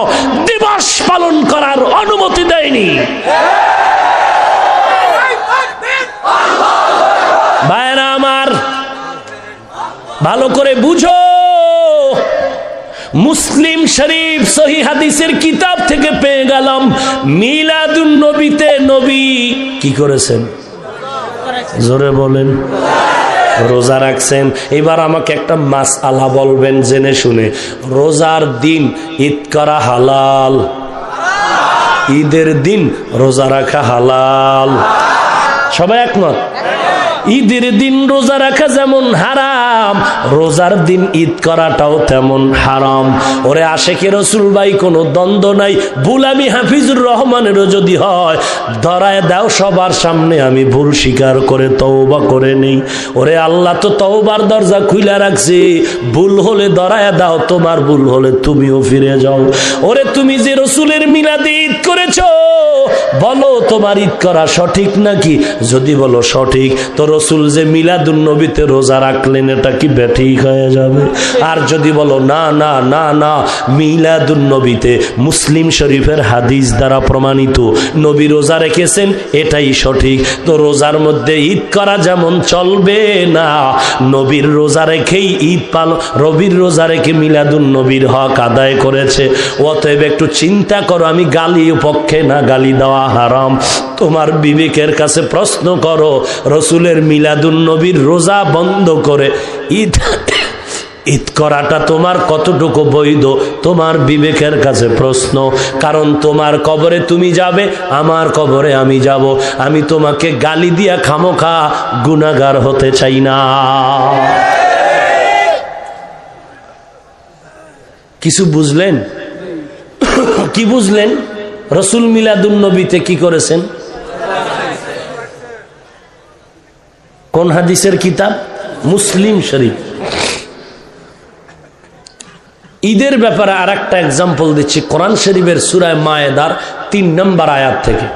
দিবস পালন করার অনুমতি দেয়নি। ভাইরা আমার, ভালো করে বুঝো, মুসলিম শরীফ সহিহ হাদিসের কিতাব থেকে পেয়ে গেলাম মিলাদুন নবীতে নবী কি করেছেন? জোরে বলেন। রোজা রাখছেন। এবার আমাকে একটা মাসআলা বলবেন জেনে শুনে, রোজার দিন ঈদ করা হালাল, ঈদের দিন রোজা রাখা হালাল? সবাই একমত? ঈদের দিন রোজা রাখা যেমন হারাম, রোজার দিন ঈদ করাটাও তেমন হারাম। ওরে আশেকে রসুল ভাই, কোনো দ্বন্দ্ব নাই। ভুল আমি হাফিজুর রহমানেরও যদি হয়, ধরায় দাও সবার সামনে, আমি ভুল স্বীকার করে তওবা করে নেই। ওরে আল্লাহ তো তওবার দরজা খুলে রাখছে, ভুল হলে ধরায় দাও, তোমার ভুল হলে তুমিও ফিরে যাও। ওরে তুমি যে রসুলের মিলাদে ঈদ করেছো, বলো তোমার ঈদ করা সঠিক নাকি? যদি বলো সঠিক, তো রসুল যে মিলাদুন নবীতে রোজা রাখলেন এটা কি বেঠিক হয়ে যাবে? আর যদি বলো না না না না, মিলাদুন নবীতে মুসলিম শরীফের হাদিস দ্বারা প্রমাণিত নবী রোজা রেখেছেন, এটাই সঠিক, তো রোজার মধ্যে ঈদ করা যেমন চলবে না, নবীর রোজা রেখেই ঈদ পালন, রবির রোজা রেখে মিলাদুন নবীর হক আদায় করেছে। অতএব একটু চিন্তা করো, আমি গালি পক্ষে না, গালি দেওয়া হারাম। তোমার বিবেকের কাছে প্রশ্ন করো, রসুলের মিলাদুন নবীর রোজা বন্ধ করে ঈদ করাটা তোমার কতটুকু বৈধ? তোমার বিবেকের কাছে প্রশ্ন। কারণ তোমার কবরে তুমি যাবে, আমার কবরে আমি যাব। আমি তোমাকে গালি দিয়া খামোখা গুনাহগার হতে চাই না। কিছু বুঝলেন? কি বুঝলেন? রসুল মিলাদুন নবীতে কি করেছেন? কোন হাদিসের কিতাব? মুসলিম শরীফ। ঈদের ব্যাপারে আর একটা এক্সাম্পল দিচ্ছি, কোরআন শরীফের সূরা মায়েদার 3 নম্বর আয়াত থেকে।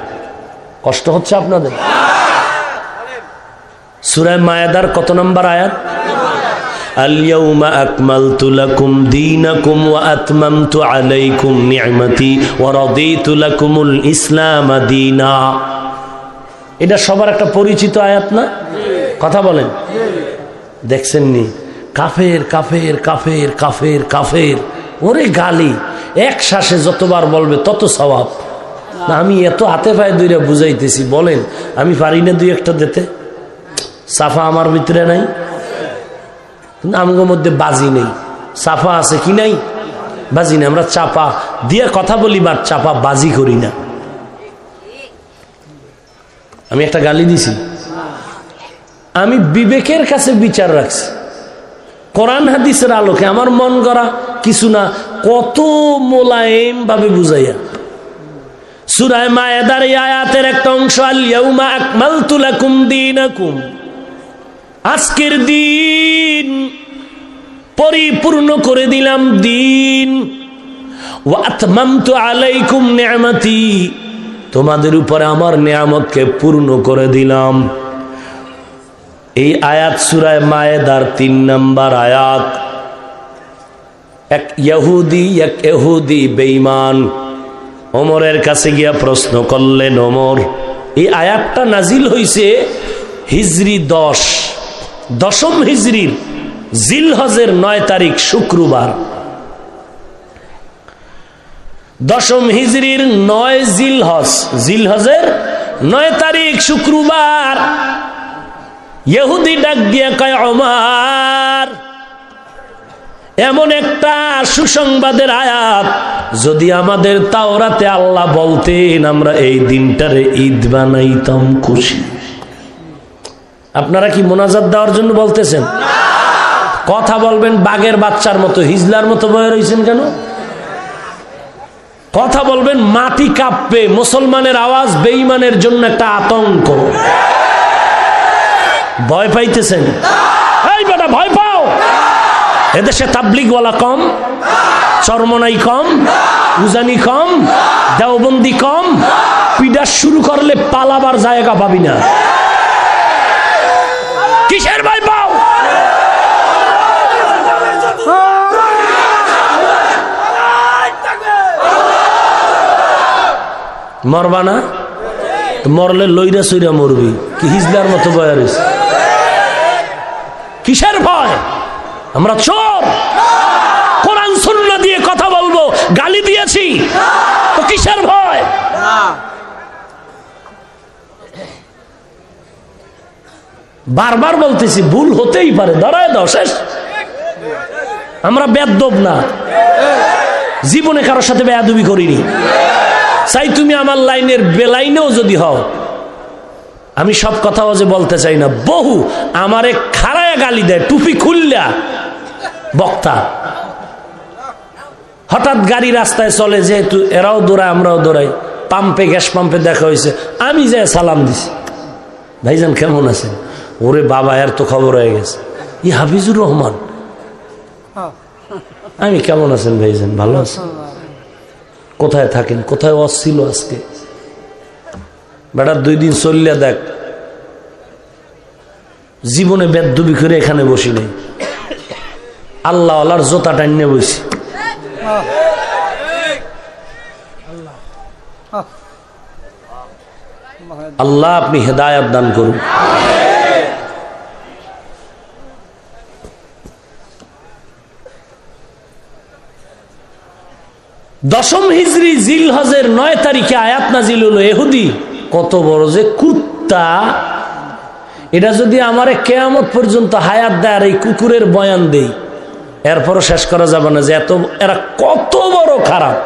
কষ্ট হচ্ছে আপনাদের? সূরা মায়েদার কত নম্বর আয়াত? আল-ইয়াউমা আকমালতু লাকুম দীনাকুম ওয়া আতমামতু আলাইকুম নি'মাতি ওয়া রাদিতু লাকুমুল ইসলাম দীনা। এটা সবার একটা পরিচিত আয়াত না? কথা বলেন। দেখছেন নি? কাফের কাফের কাফের কাফের কাফের, ওরে গালি এক শ্বাসে যতবার বলবে তত সওয়াব। না আমি এত হাতে পায়ে দুইটা বুঝাইতেছি, বলেন আমি পারি না দুই একটা দিতে? সাফা আমার ভিতরে নাই, আমগোর মধ্যে বাজি নেই। সাফা আছে কি নাই? বাজি না। আমরা চাপা দিয়ে কথা বলি, বা চাপা বাজি করি না। আমি একটা গালি দিছি, আমি বিবেকের কাছে বিচার রাখছি, কোরআন হাদিসের আলোকে আমার মন গড়া কিছু না, কত মোলায়েম ভাবে বুঝাইয়া। সূরা মায়েদার এই আয়াতের একটা অংশ, আল ইয়াউমা আকমালতু লাকুম দীনাকুম, আজকের দিন পরিপূর্ণ করে দিলাম দিন, ওয়া আতমামতু আলাইকুম নি'মাতি, তোমাদের উপরে আমার নিয়ামতকে পূর্ণ করে দিলাম। এই আয়াত সূরা মায়েদার 3 নম্বর আয়াত। এক ইহুদি বেঈমান ওমরের কাছে গিয়া প্রশ্ন করলেন, ওমর এই আয়াতটা নাজিল হইছে হিজরি 10ম হিজরির জিলহজের 9 তারিখ শুক্রবার। 10ম হিজরির 9 জিলহজ, জিলহজের 9 তারিখ শুক্রবার। ইহুদি ডাক দিয়া কয়, ওমর এমন একটা সুসংবাদের আয়াত, যদি আমাদের তাওরাতে আল্লাহ বলতেন আমরা এই দিনটারে ঈদ বানাইতাম খুশি। আপনারা কি মোনাজাত দেওয়ার জন্য বলতেছেন? কথা বলবেন বাঘের বাচ্চার মতো, হিজলার মতো বয়ে রয়েছেন কেন? কথা বলবেন, মাটি কাঁপবে। মুসলমানের আওয়াজ বেঈমানের জন্য একটা আতঙ্ক। ভয় পাইতেছেন? এই বেটা ভয় পাও? এদেশে তাবলিগওয়ালা কম, চরমনাই কম, উজানি কম, দেওবন্দি কম, পিডা শুরু করলে পালাবার জায়গা পাবি না। কিসের ভয় পাও? মরবা না? মরলে লইরা সইরা মরবি। কি হিজলার মতো বয়ারিস? কিসের ভয়? আমরা চোর, কোরআন সুন্নাহ দিয়ে কথা বলবো, গালি দিয়েছি তো কিসের ভয়? বারবার বলতেছি ভুল হতেই পারে, ধরায় দাও, শেষ। আমরা বেয়াদব না, জীবনে কারোর সাথে বেয়াদবি করিনি। চাই তুমি আমার লাইনের বেলাইনেও যদি হও, আমি সব কথাও যে বলতে চাই না, বহু আমারে খাড়ায় গালি দেয় টুপি খুললা বক্তা। হঠাৎ গাড়ি রাস্তায় চলে, যেহেতু এরাও দৌড়ায় আমরাও দৌড়াই, পাম্পে গ্যাস পাম্পে দেখা হয়েছে, আমি যাই সালাম দিছি, ভাইজান কেমন আছেন? ওরে বাবা, এর তো খবর হয়ে গেছে, ই হাফিজুর রহমান। আমি কেমন আছেন ভাইজান? ভালো আছেন? কোথায় থাকেন? কোথায় ছিল আজকে? বেটা 2 দিন চললে দেখ, জীবনে বেদবি করে এখানে বসি নাই, আল্লাহ আল্লাহর জোতা টাইনে বসি। আল্লাহ আপনি হেদায়েত দান করুন। দশম হিজরি জিলহজের 9 তারিখে আয়াত নাজিল হলো। ইহুদি কত বড় যে কুত্তা, এটা যদি আমারে কিয়ামত পর্যন্ত হায়াত দেয় আর এই কুকুরের বয়ান দেই, এরপরও শেষ করা যাবে না যে এত এরা কত বড় খারাপ।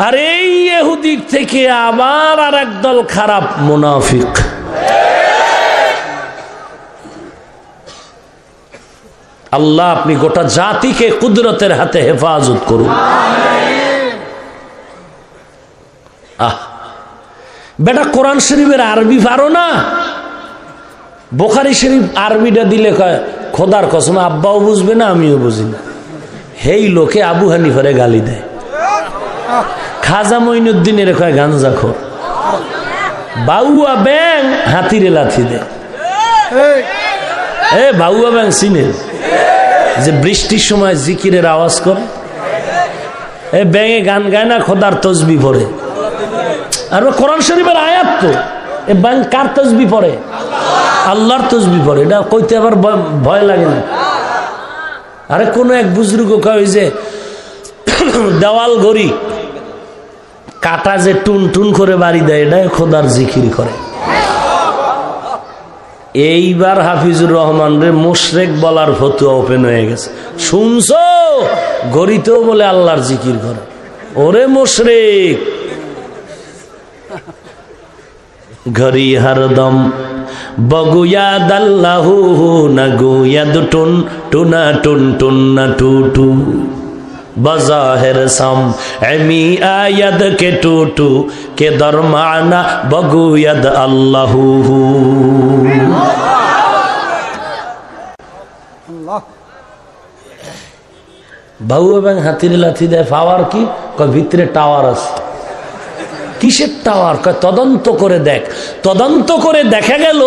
আর এই ইহুদির থেকে আবার আর একদল খারাপ মুনাফিক। আল্লাহ আপনি গোটা জাতিকে কুদরতের হাতে হেফাজত করুন। বেটা কোরআন শরীফের আরবি পারো না? বুখারী শরীফ আরবিটা দিলে কয় খোদার কসম আব্বাও বুঝবে না, আমিও বুঝি না। হেই লোকে আবু হানিফারে গালি দেয়, খাজা মঈনুদ্দিনের কয় গাঞ্জাখোর, বাউয়া ব্যাং হাতিরে লাথি দেয়। এ বাউয়া ব্যাং চিনে যে বৃষ্টির সময় জিকিরের আওয়াজ করে? এ ব্যাঙে গান গায় না, খোদার তসবি পড়ে। আর কোরআন শরীফের আয়াত তো, এ ব্যাং কার তসবি পড়ে? আল্লাহর তসবি পড়ে। এটা কইতে আবার ভয় লাগে না? আরে কোন এক বুজুর্গ কয় যে দেওয়াল ঘড়ি কাটা যে টুন টুন করে বাড়ি দেয়, এটা খোদার জিকির করে। এইবার হাফিজুর রহমান রে মুশরিক বলার ফতুয়া ওপেন হয়ে গেছে। শুনছো? ঘড়িতেও বলে আল্লাহর জিকির করে। ওরে মুশরিক, ঘড়ি হরদম বগুয়াদ আল্লাহু না গুয়াদ টুন টুনা টুন টুন না টু টু बज़ाहिर सम एमी आयद के टूटू के दरमाना बगुयद अल्लाहू। বাউ এবং হাতির লাথি দেয় পাওয়ার কি? ভিতরে টাওয়ার আছে। কিসের টাওয়ার? তদন্ত করে দেখ। তদন্ত করে দেখা গেল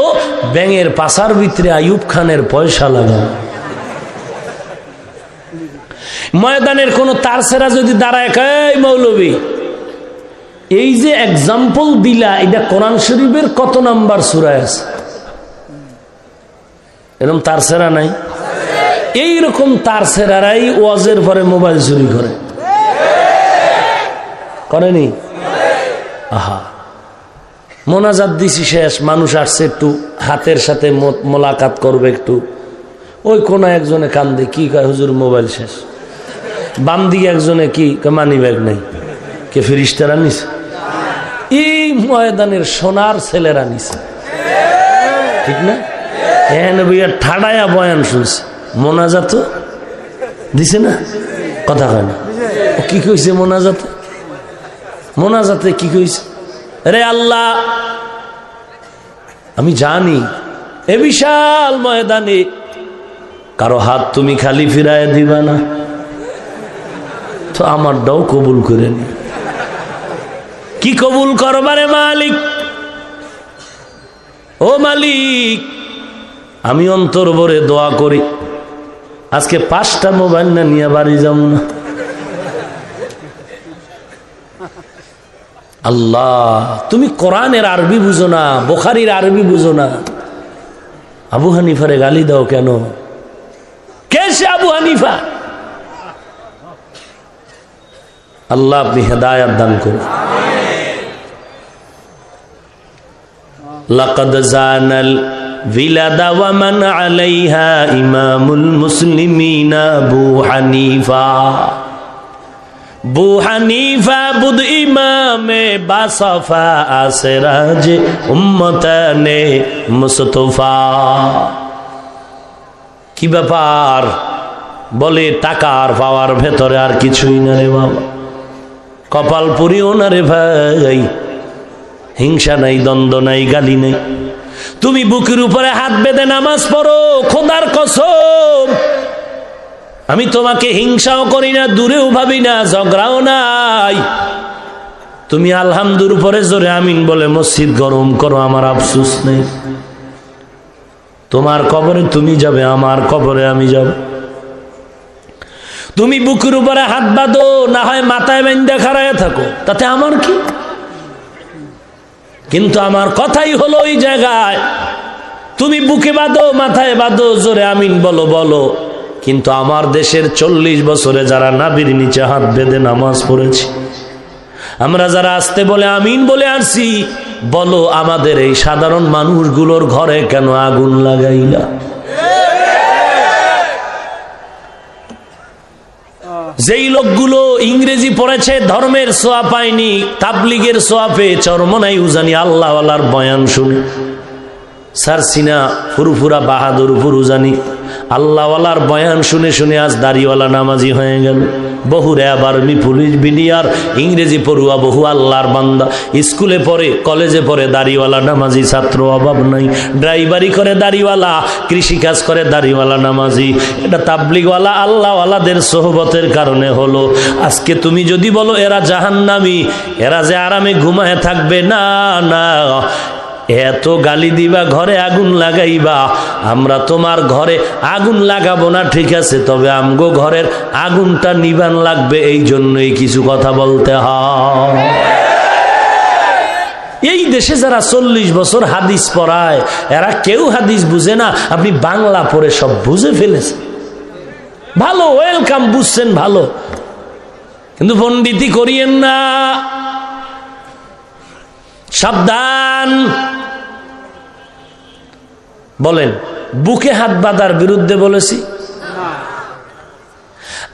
ব্যাঙের পাশার ভিতরে আইয়ুব খানের পয়সা লাগানো। ময়দানের কোন তারসেরা যদি দাঁড়ায় কয় মৌলবী এই যে এক্সাম্পল দিলা, এটা কোরআন শরীফের কত নাম্বার সূরায় আছে? এরকম তারসেরা নাই? এইরকম তারসেরারাই ওয়াজের পরে মোবাইল চুরি করে, করেনি? আহা, মোনাজাত দিছি শেষ, মানুষ আসছে একটু হাতের সাথে মোলাকাত করবে একটু, ওই কোন একজনে কান্দে, কি কয় হুজুর মোবাইল শেষ। বাম দিকে একজনে কি মানি ব্যাগ নেই, কে ফেরেশতারা নিছে? এই ময়দানের সোনার ছেলেরা নিছে, ঠিক না? এখানে বইয়া ঠাডায়া বয়ান শুনছে, মোনাজাত দিছে না? কথা কয় না। কি কইছে মোনাজাতে? মোনাজাতে কি কইছে? রে আল্লাহ, আমি জানি এ বিশাল ময়দানে কারো হাত তুমি খালি ফিরায় দিবা না, তো আমারটাও কবুল করে নি। কি কবুল করবারে মালিক? ও মালিক, আমি অন্তর ভরে দোয়া করি আজকে 5টা মোবাইল না নিয়ে বাড়ি যাব না। আল্লাহ, তুমি কোরআনের আরবি বুঝো না, বুখারীর আরবি বুঝো না, আবু হানিফারে গালি দাও কেন? কে সে আবু হানিফা? আল্লাহ আপনি হেদায়েত দান করুন। লাকাদ জানাল বিলাদা ওয়া মান আলাইহা ইমামুল মুসলিমিন আবু হানিফা। बू हनीफा बुद इमामे बासफा आसराज उम्मतने मुस्तफा। কি ব্যাপার? বলে টাকার পাওয়ার ভেতরে আর কিছুই না রে বাবা, কপাল পুরিও না রে ভাই, হিংসা নাই, দ্বন্দ্ব নাই, গালি নাই। তুমি বুকের উপরে হাত বেঁধে নামাজ পড়ো, খোদার কসম আমি তোমাকে হিংসাও করি না, দূরেও ভাবি না, ঝগড়াও নাই। তুমি আলহামদুর উপরে জোরে আমিন বলে মসজিদ গরম করো, আমার আফসোস নেই। তোমার কবরে তুমি যাবে, আমার কবরে আমি যাব। তুমি বুকের উপরে হাত বাঁধো, না হয় মাথায় বেঁধে খাড়ায় থাকো, তাতে আমার কি? কিন্তু আমার কথাই হলো ওই জায়গায় তুমি বুকে বাঁধো, মাথায় বাঁধো, জোরে আমিন বলো বলো। কিন্তু আমার দেশের 40 বছরে যারা নাবির নিচে হাত বেঁধে নামাজ পড়েছি, আমরা যারা আসতে বলে আমিন বলে আসছি, বলো আমাদের এই সাধারণ মানুষগুলোর ঘরে কেন আগুন লাগাইলা? যেই লোকগুলো ইংরেজি পড়েছে, ধর্মের সোয়া পায়নি, তাবলিগের সোয়া পেয়ে চরমনাই উজানি আল্লাহওয়ালার বয়ান শুনে সারসিনা ফুরফুরা বাহাদুর ফুরুজানি আল্লাহওয়ালার বয়ান শুনে শুনে আজ দাড়িওয়ালা নামাজি হয়ে গেল। বহু র্যাব, আর্মি, পুলিশ, বিডিআর, ইংরেজি পড়ুয়া বহু আল্লাহর বান্দা স্কুলে পড়ে, কলেজে পড়ে দাড়িওয়ালা নামাজি ছাত্র অভাব নাই। ড্রাইভারি করে দাড়িওয়ালা, কৃষিকাজ করে দাড়িওয়ালা নামাজি। এটা তাবলিগওয়ালা আল্লাহওয়ালাদের সোহবতের কারণে হলো। আজকে তুমি যদি বলো এরা জাহান্নামী, এরা যে আরামে ঘুমায় থাকবে, না না, এত গালি দিবা, ঘরে আগুন লাগাইবা। আমরা তোমার ঘরে আগুন লাগাবো না, ঠিক আছে, তবে আমগো ঘরের আগুনটা নিবান লাগবে, এই জন্যই কিছু কথা বলতে হয়। এই দেশে যারা 40 বছর হাদিস পড়ায়, এরা কেউ হাদিস বুঝে না। আপনি বাংলা পড়ে সব বুঝে ফেলেছেন, ভালো, ওয়েলকাম, বুঝছেন ভালো, কিন্তু পণ্ডিতি করিয়েন না, সাবধান। বলেন, বুকে হাত বাঁধার বিরুদ্ধে বলেছি?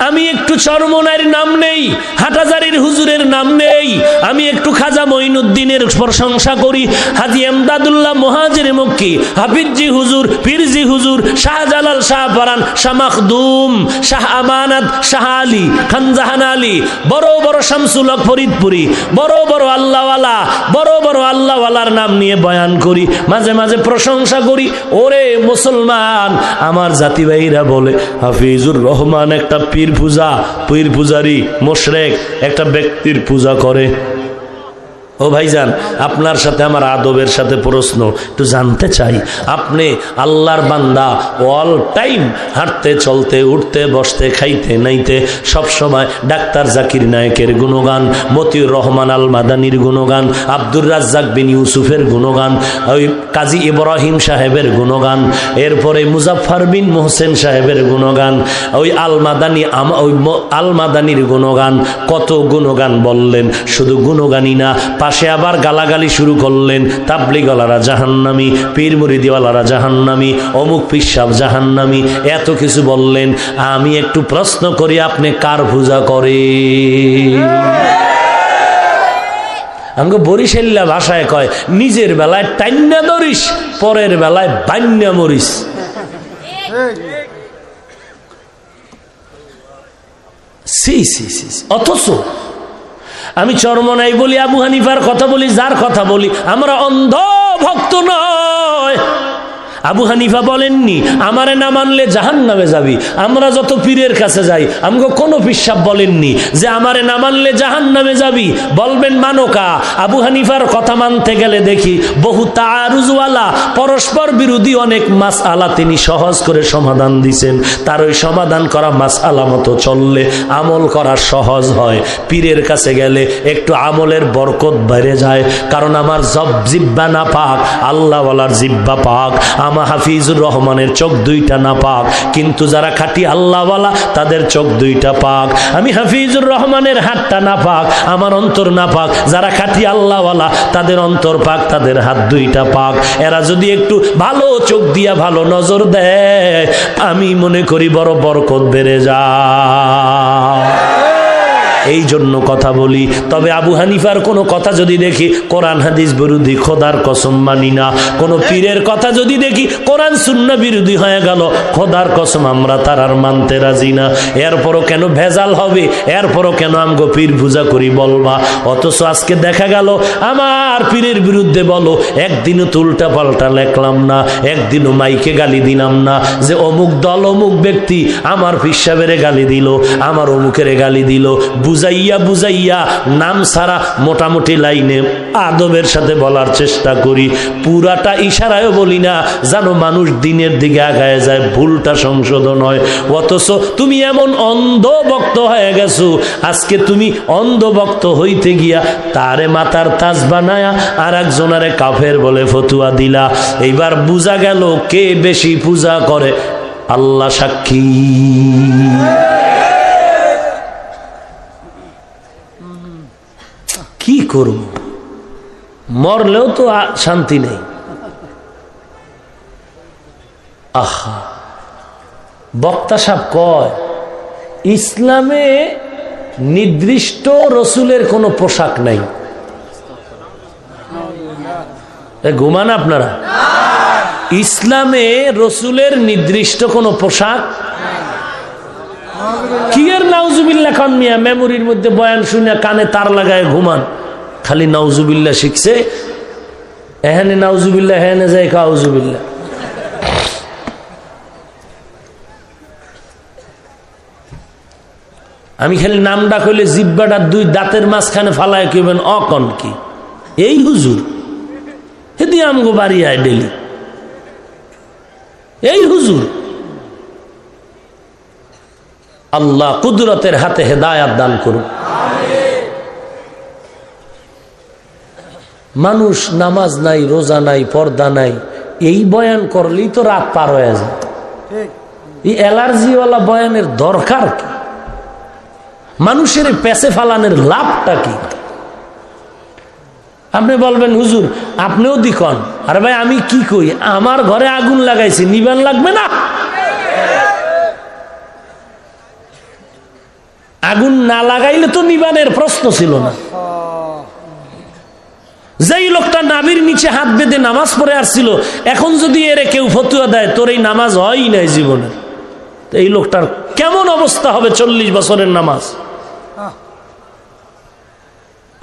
আমি একটু চরমনাইয়ের নাম নেই, হাটাজারির হুজুরের নাম নেই, আমি একটু খাজা মঈনুদ্দিনের প্রশংসা করি, হাজী এমদাদুল্লাহ মুহাজির মক্কি, হাফিজজি হুজুর, পীরজি হুজুর, শাহজালাল, শাহ পারান, শাহ মাখদুম, শাহ আমানত, শাহ আলী, খানজাহান আলী, বড় বড় শামসুল হক ফরিদপুরি, বড় বড় আল্লাহওয়ালা, বড় বড় আল্লাহওয়ালার নাম নিয়ে বয়ান করি, মাঝে মাঝে প্রশংসা করি। ওরে মুসলমান, আমার জাতি ভাইরা বলে হাফিজুর রহমান একটা পীর পূজারি, মুশরিক, একটা ব্যক্তির পূজা করে। ও ভাইজান, আপনার সাথে আমার আদবের সাথে প্রশ্ন, একটু জানতে চাই, আপনি আল্লাহর বান্দা, অল টাইম হাঁটতে চলতে উঠতে বসতে খাইতে নাইতে সব সময় ডাক্তার জাকির নায়েকের গুণগান, মতিউর রহমান আল মাদানির গুণগান, আব্দুর রাজ্জাক বিন ইউসুফের গুণগান, ওই কাজী ইব্রাহিম সাহেবের গুণগান, এরপরে মুজাফফর বিন মোহসেন সাহেবের গুণগান, ওই আল মাদানির গুণগান, কত গুণগান বললেন। শুধু গুণগানই না, পাশে আবার গালাগালি শুরু করলেন, তাবলিগওয়ালারা জাহান্নামী, পীর মুরিদিওয়ালারা জাহান্নামী, অমুক পিসাব জাহান্নামী, এত কিছু বললেন। আমি একটু প্রশ্ন করি, আপনি কার পূজা করে? আমাকে বরিশাল্লা ভাষায় কয়, নিজের বেলায় টাইন্না ধরিস, পরের বেলায় বান্যা মরিস। অথচ আমি চরমনাই বলি, আবু হানিফার কথা বলি, যার কথা বলি, আমরা অন্ধ ভক্ত নয়। আবু হানিফা বলেননি আমারে না মানলে জাহান্নামে যাবি। আমরা যত পীরের কাছে যাই, আমাকে কোনো পিসাব বলেননি যে আমারে না মানলে জাহান্নামে যাবি। বলবেন মানকা। আবু হানিফার কথা মানতে গেলে দেখি বহু তারুজওয়ালা, পরস্পর বিরোধী অনেক মাসআলা তিনি সহজ করে সমাধান দিছেন। তার ওই সমাধান করা মাসআলা মতো চললে আমল করা সহজ হয়। পীরের কাছে গেলে একটু আমলের বরকত বেড়ে যায়, কারণ আমার জিব্বা না পাক, আল্লাহওয়ালার জিব্বা পাক। আমার হাফিজুর রহমানের চোখ দুইটা না পাক, কিন্তু যারা খাঁটি আল্লাহওয়ালা তাদের চোখ দুইটা পাক। আমি হাফিজুর রহমানের হাতটা না পাক, আমার অন্তর না পাক। যারা খাঁটি আল্লাহওয়ালা তাদের অন্তর পাক, তাদের হাত দুইটা পাক। এরা যদি একটু ভালো চোখ দিয়া ভালো নজর দেয়, আমি মনে করি বড় বরকত বেড়ে যায়। এই জন্য কথা বলি। তবে আবু হানিফার কোনো কথা যদি দেখি কোরআন হাদিস বিরোধী, খোদার কসম মানি না। কোনো পীরের কথা যদি দেখি কোরআন সুন্নাহ বিরোধী হয়ে গেল, খোদার কসম আমরা তার আর মানতে রাজি না। এরপরও কেন ভেজাল হবে, এরপরও কেন আমগো পীর পূজা করি বলবা। অথচ আজকে দেখা গেল আমার পীরের বিরুদ্ধে বলো, একদিনও তো উল্টা পাল্টা লেখলাম না, একদিনও মাইকে গালি দিলাম না যে অমুক দল অমুক ব্যক্তি আমার পীর সাহেবের গালি দিল, আমার অমুকের গালি দিল। বুঝাইয়া বুঝাইয়া নাম ছাড়া মোটামুটি লাইনে আদবের সাথে বলার চেষ্টা করি, পুরাটা ইশারায়ও বলি না, জানো মানুষ দিনের দিকে আগায় যায়, ভুলটা সংশোধন হয়। অথচ তুমি এমন অন্ধভক্ত হয়ে গেছো, আজকে তুমি অন্ধভক্ত হইতে গিয়া তারে মাথার তাজ বানায়া আর একজনারে কাফের বলে ফতুয়া দিলা। এইবার বুঝা গেল কে বেশি পূজা করে, আল্লাহ সাক্ষী। কি করব, মরলেও তো শান্তি নেই। আহা, বক্তা সাহেব কয় ইসলামে নির্দিষ্ট রসুলের কোনো পোশাক নাই। ঘুমান আপনারা? ইসলামে রসুলের নির্দিষ্ট কোনো পোশাক কি এর নাউজুবিল্লাহ খান মিয়া, মেমোরির মধ্যে বয়ান শুনে কানে তার লাগায় ঘুমান, খালি নাউজুবিল্লাহ শিখছে, এখানে নাউজুবিল্লাহ, এখানে যায় কাউজুবিল্লাহ। আমি খালি নামটা কইলে জিব্বাটা দুই দাঁতের মাঝখানে ফালায় কইবেন অকন কি এই হুজুর, হেদি আমগো বাড়ি আয় ডেলি, এই হুজুর। আল্লাহ কুদরতের হাতে হেদায়াত দান করুন। মানুষ নামাজ নাই, রোজা নাই, পর্দা নাই, এই বয়ান করলেই তো রাত পার হয়ে যায়। এই অ্যালার্জিওয়ালা বয়ানের দরকার কি? মানুষের পেছে ফালানের লাভটা কি? আপনি বলবেন হুজুর আপনিও দিকন, আরে ভাই আমি কি কই, আমার ঘরে আগুন লাগাইছি, নিবান লাগবে না? আগুন না লাগাইলে তো নিবানের প্রশ্ন ছিল না। যেই লোকটা নাভির নিচে হাত বেঁধে নামাজ পড়ে আসছিল, এখন যদি এরে কেউ ফতুয়া দেয় তোর এই নামাজ হয়ই নাই জীবনে, এই লোকটার কেমন অবস্থা হবে? 40 বছরের নামাজ।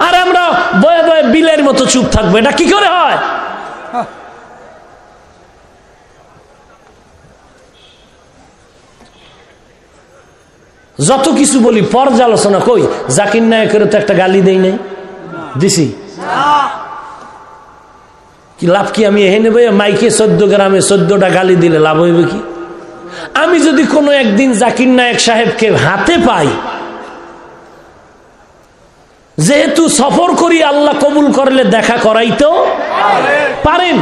আর আমরা বয়ে বয়ে বিলের মতো চুপ থাকবো, এটা কি করে হয়? যত কিছু বলি পর্যালোচনা কই, জাকির নায়কের তো একটা গালি দেই নাই, দিছি কি লাভ কি? আমি এখানে বই মাইকে 14 গ্রামে 14টা গালি দিলে লাভ হইবে কি? আমি যদি কোনো একদিন জাকির নায়েক সাহেবকে হাতে পাই, যেহেতু সফর করি আল্লাহ কবুল করলে দেখা করাইতেও পারেন,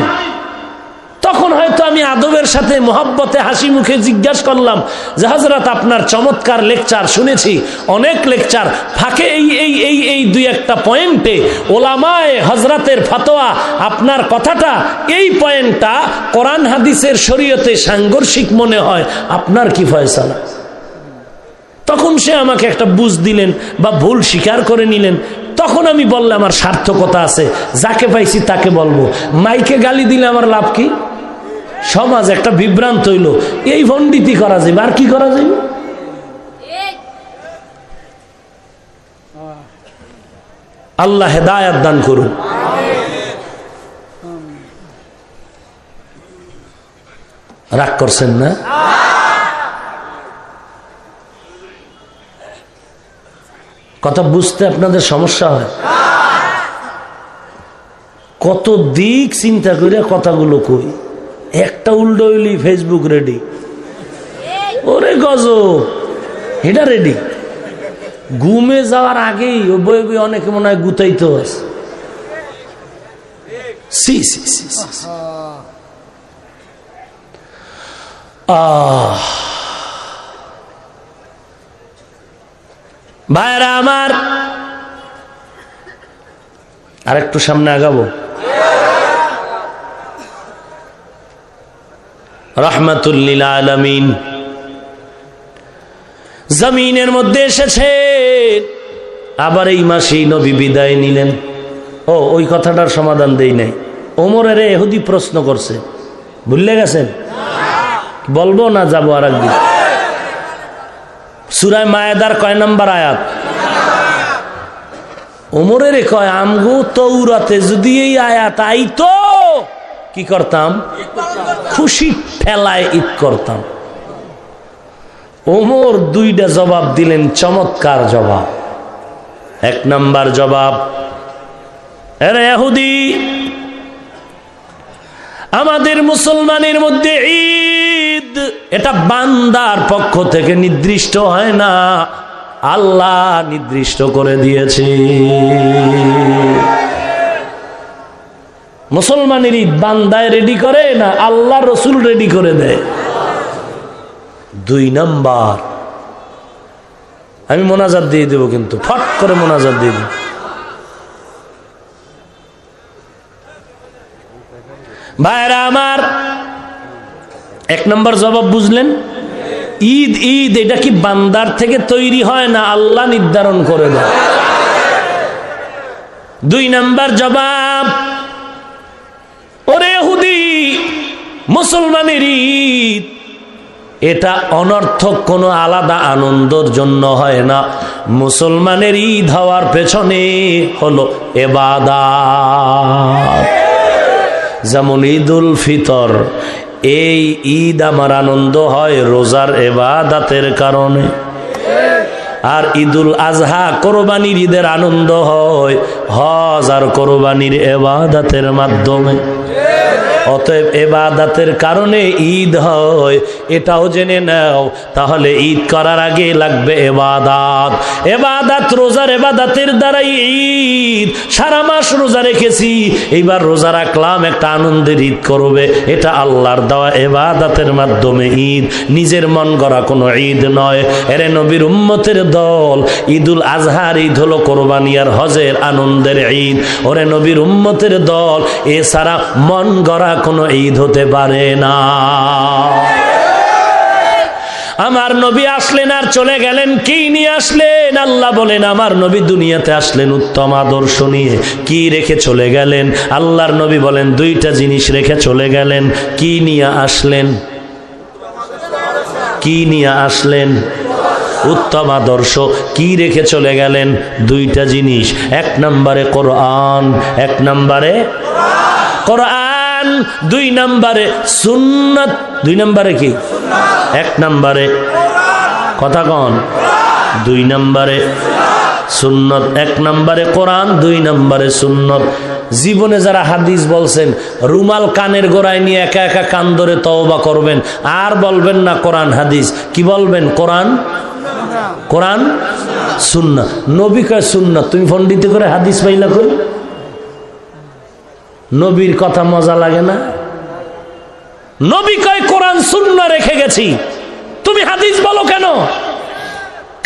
তখন হয়তো আমি আদবের সাথে মোহাব্বতে হাসি মুখে জিজ্ঞাসা করলাম যে হযরত আপনার চমৎকার লেকচার শুনেছি, অনেক লেকচার, ফাঁকে এই এই এই এই দুই একটা পয়েন্টে ওলামায়ে হযরতের ফতোয়া, আপনার কথাটা এই পয়েন্টটা কোরআন হাদিসের শরীয়তে সাংঘর্ষিক মনে হয়, আপনার কি ফয়সালা? তখন সে আমাকে একটা বুঝ দিলেন বা ভুল স্বীকার করে নিলেন, তখন আমি বললাম আমার সার্থকতা আছে, যাকে পাইছি তাকে বলবো। মাইকে গালি দিলে আমার লাভ কি? সমাজ একটা বিভ্রান্ত হইল, এই ভণ্ডীতি করা যাবে, আর কি করা যাবে? আল্লাহ হেদায়াত দান করুন। রাগ করছেন না? কথা বুঝতে আপনাদের সমস্যা হয়? কত দিক চিন্তা করে কথাগুলো কই, একটা উল্টো হইলি ফেসবুক রেডি, ওরে গজব, এটা রেডি। ঘুমে যাওয়ার আগেই ও বই বই অনেকে মনে হয় গুতাইতে আছে। ভাইরা আমার, আর একটু সামনে আগাবো। রাহমাতুল লিল আলামিন, জমিনের মধ্যে এসেছে আবার এই মাসেই নবী বিদায় নিলেন। ওই কথাটার সমাধান দেই নাই। ওমরের এহুদি প্রশ্ন করছে, ভুললে গেছেন? বলবো না যাবো আর একদিন? সূরা মায়েদার কয় নম্বর আয়াত? ওমরের কয়, আমগো তৌরাতে যদি এই আয়াত আইতো কি করতাম? খুশি ঠেলায় ঈদ করতাম। ওমর দুইটা জবাব দিলেন, চমৎকার জবাব। এক নাম্বার জবাব, আরে ইহুদি, আমাদের মুসলমানের মধ্যে ঈদ এটা বান্দার পক্ষ থেকে নির্দিষ্ট হয় না, আল্লাহ নির্দিষ্ট করে দিয়েছে। মুসলমানের ঈদ বান্দায় রেডি করে না, আল্লাহ রসুল রেডি করে দেয়। দুই নাম্বার, আমি মোনাজাত দিয়ে দেব, কিন্তু ফট করে মোনাজাত দিয়ে দেব। ভাইরা আমার, এক নম্বর জবাব বুঝলেন? ঈদ ঈদ এটা কি বান্দার থেকে তৈরি হয় না, আল্লাহ নির্ধারণ করে দেয়। দুই নাম্বার জবাব, ওরে ইহুদি, মুসলমানের ঈদ এটা অনর্থক কোনো আলাদা আনন্দের জন্য হয় না। মুসলমানের ঈদ হওয়ার পেছনে হলো ইবাদত। যেমন ঈদুল ফিতর, এই ঈদ আমার আনন্দ হয় রোজার ইবাদতের কারণে। আর ঈদুল আজহা কোরবানির ঈদের আনন্দ হয় হজ আর কোরবানির ইবাদতের মাধ্যমে। অতএব ইবাদতের কারণে ঈদ হয়, এটাও জেনে নাও। তাহলে ঈদ করার আগে লাগবে ইবাদত। ইবাদত, রোজার ইবাদতের দ্বারাই ঈদ। সারা মাস রোজা রেখেছি, এইবার রোজা রাখলাম, একটা আনন্দের ঈদ করবে, এটা আল্লাহর দেওয়া ইবাদতের মাধ্যমে ঈদ, নিজের মন গড়া কোনো ঈদ নয়। এরে নবীর উম্মতের দল, ঈদুল আজহার ঈদ হলো কোরবানি আর হজের আনন্দের ঈদ। ওরে নবীর উম্মতের দল, এছাড়া মন গড়া কোনো ঈদ হতে পারে না। আমার নবী আসলেন আর চলে গেলেন, কি নিয়ে আসলেন? আল্লাহ বলেন, আমার নবী দুনিয়াতে আসলেন উত্তম আদর্শ নিয়ে। কি রেখে চলে গেলেন? আল্লাহর নবী বলেন, দুইটা জিনিস রেখে চলে গেলেন। কি নিয়ে আসলেন? কি নিয়ে আসলেন? উত্তম আদর্শ। কি রেখে চলে গেলেন? দুইটা জিনিস। এক নম্বরে কোরআন, এক নম্বরে কোরআন, দুই নম্বরে সুন্নাত। দুই নম্বরে কি? এক নম্বরে কথা কন, দুই নম্বরে সুন্নত। এক নম্বরে কোরআন, দুই নম্বরে সুন্নত। জীবনে যারা হাদিস বলছেন, রুমাল কানের গোড়ায় নিয়ে একা একা কান ধরে তওবা করবেন, আর বলবেন না কোরআন হাদিস। কি বলবেন? কোরআন, কোরআন সুন্নাত। নবী কয় সুন্নাত, তুমি পণ্ডিত করে হাদিস পাইলা কই? নবীর কথা মজা লাগে না? নবী কয় কোরআন সুন্নাহ রেখে গেছি, তুমি হাদিস বলো কেন?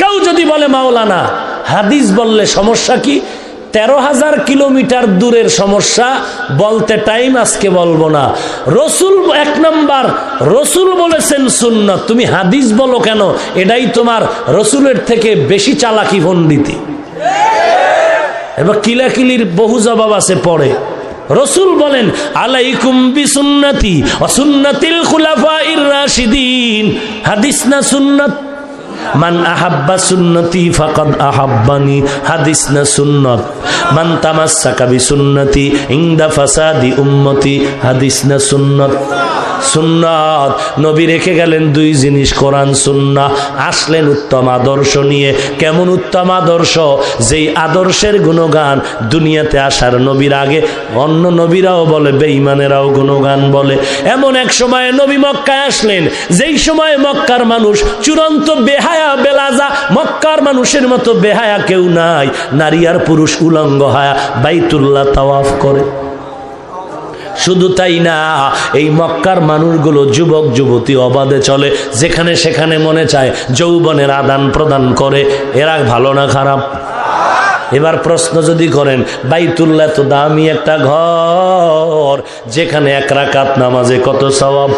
কেউ যদি বলে মাওলানা হাদিস বললে সমস্যা কি? 13,000 কিলোমিটার দূরের সমস্যা বলতে টাইম আজকে বলবো না। রসুল এক নাম্বার, রসুল বলেছেন সুন্নাত, তুমি হাদিস বলো কেন? এটাই তোমার রসুলের থেকে বেশি চালাকি পণ্ডিতি। এবার কিলাকিলির বহু জবাব আছে পড়ে। রসুল বলেন, আলাইকুম বিসুন্নতি ওয়া সুন্নাতিল খুলাফাইর রাশিদিন। হাদিস না সুন্নাত? মান আহাব্বা সুন্নতি ফাকাদ আহাব্বানি। হাদিস না সুন্নাত? মান তামাসসাকা বিসুন্নতি ইনদা ফাসাদি উম্মতি। হাদিস না সুন্নাত? সুন্নাত। নবী রেখে গেলেন দুই জিনিস, কোরআন সুন্নাহ। আসলেন উত্তম আদর্শ নিয়ে। কেমন উত্তম আদর্শ? যেই আদর্শের গুণগান দুনিয়াতে আসার নবীর আগে অন্য নবীরাও বলে, বেঈমানেরাও গুণগান বলে। এমন এক সময়ে নবী মক্কায় আসলেন, যেই সময় মক্কার মানুষ চূড়ান্ত বেহায়া বেলাজা। মক্কার মানুষের মতো বেহায়া কেউ নাই। নারী আর পুরুষ উলঙ্গ হায়া বাইতুল্লাহ তাওয়াফ করে। শুধু তাই না, এই মক্কার মানুষগুলো যুবক যুবতী অবাধে চলে, যেখানে সেখানে মনে চায় যৌবনের আদান প্রদান করে। এরা ভালো না খারাপ? এবার প্রশ্ন যদি করেন, বাইতুল্লাহ তো দামি একটা ঘর, যেখানে এক রাকাত নামাজে কত সওয়াব।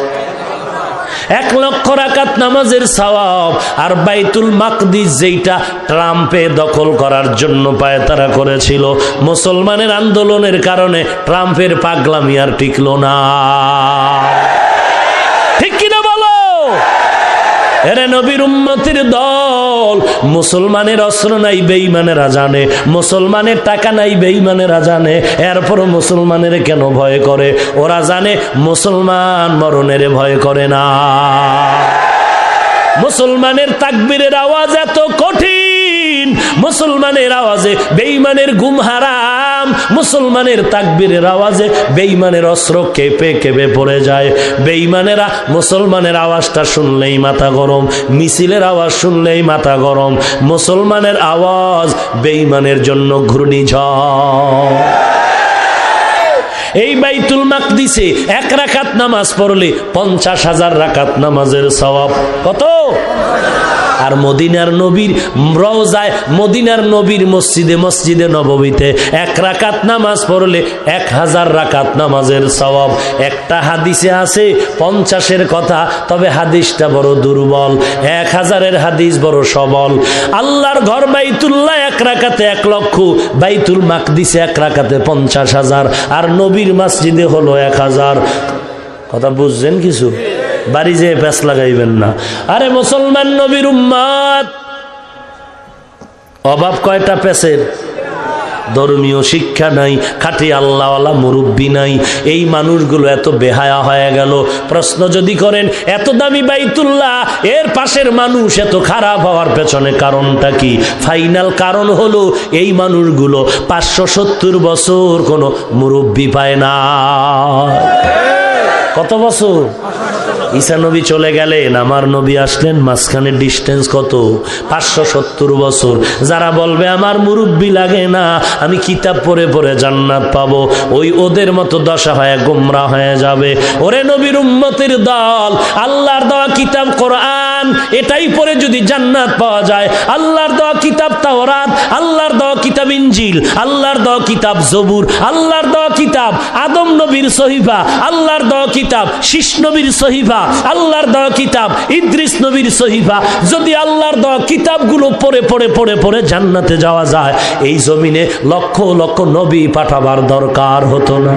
1 লক্ষ রাকাত নামাজের সওয়াব। আর বাইতুল মাকদিস যেটা ট্রাম্পে দখল করার জন্য পায়তারা করেছিল, মুসলমানের আন্দোলনের কারণে ট্রাম্পের পাগলামি আর টিকলো না। ঠিক কিনা বলো? এরে নবীর উম্মতের দল, মুসলমানের অস্ত্র নাই বেঈমানেরা জানে, মুসলমানের টাকা নাই বেঈমানেরা জানে, এরপর মুসলমানের কেন ভয় করে? ওরা জানে মুসলমান মরণের ভয় করে না। মুসলমানের তাকবীরের আওয়াজ এত কঠিন, মুসলমানের আওয়াজে বেঈমানের ঘুম হারাম, মুসলমানের তাকবীরের আওয়াজে বেঈমানের অস্ত্র কেঁপে কেঁপে পড়ে যায়। বেঈমানেরা মুসলমানের আওয়াজটা শুনলেই মাথা গরম, মিছিলের আওয়াজ শুনলেই মাথা গরম। মুসলমানের আওয়াজ বেঈমানের জন্য ঘূর্ণিঝড়। এই বাইতুল মাকদিসে 1 রাকাত নামাজ পড়লে 50,000 রাকাত নামাজের সওয়াব। কত? আর মদিনার নবীর রওজায়, মদিনার নবীর মসজিদে নববীতে 1 রাকাত নামাজ পড়লে 1000 রাকাত নামাজের সওয়াব। একটা হাদিসে আছে 50-এর কথা, তবে হাদিসটা বড় দুর্বল। 1000-এর হাদিস বড় সবল। আল্লাহর ঘর বাইতুল্লাহ 1 রাকাতে 1 লক্ষ, বাইতুল মাকদিসে 1 রাকাতে 50,000, আর নবীর মসজিদে হলো 1000। কথা বুঝছেন কিছু? বাড়ি যেয়ে প্যাঁচ লাগাইবেন না। আরে মুসলমান নবীর উম্মত, অভাব কয়টা প্যাঁচের? ধর্মীয় শিক্ষা নাই, খাঁটি আল্লাহওয়ালা মুরব্বী নাই। এই মানুষগুলো এত বেহায়া হয়ে গেল। প্রশ্ন যদি করেন এত দামি বাইতুল্লাহ, এর পাশের মানুষ এত খারাপ হওয়ার পেছনে কারণটা কি? ফাইনাল কারণ হলো এই মানুষগুলো 570 বছর কোনো মুরব্বী পায় না। কত বছর? ঈসা নবী চলে গেলেন, আমার নবী আসলেন, মাঝখানে ডিস্টেন্স কত? 570 বছর। যারা বলবে আমার মুরব্বী লাগে না, আমি কিতাব পড়ে পড়ে জান্নাত পাবো, ওই ওদের মতো দশা হয়ে গোমরা হয়ে যাবে। ওরে নবীর উম্মতের দল, আল্লাহর দেওয়া কিতাব কোরআন, এটাই পড়ে যদি জান্নাত পাওয়া যায়, আল্লাহর দেওয়া কিতাব তাওরাত, আল্লাহর দেওয়া কিতাব ইনজিল, আল্লাহর দেওয়া কিতাব জবুর, আল্লাহর দেওয়া কিতাব আদম নবীর সহিফা, আল্লাহর দেওয়া কিতাব শীষ নবীর সহিফা, আল্লাহর দেওয়া কিতাব ইদ্রিস নবীর সহিফা, যদি আল্লাহর দেওয়া কিতাবগুলো পড়ে পড়ে পড়ে পড়ে জান্নাতে যাওয়া যায়, এই জমিনে লক্ষ লক্ষ নবী পাঠাবার দরকার হতো না।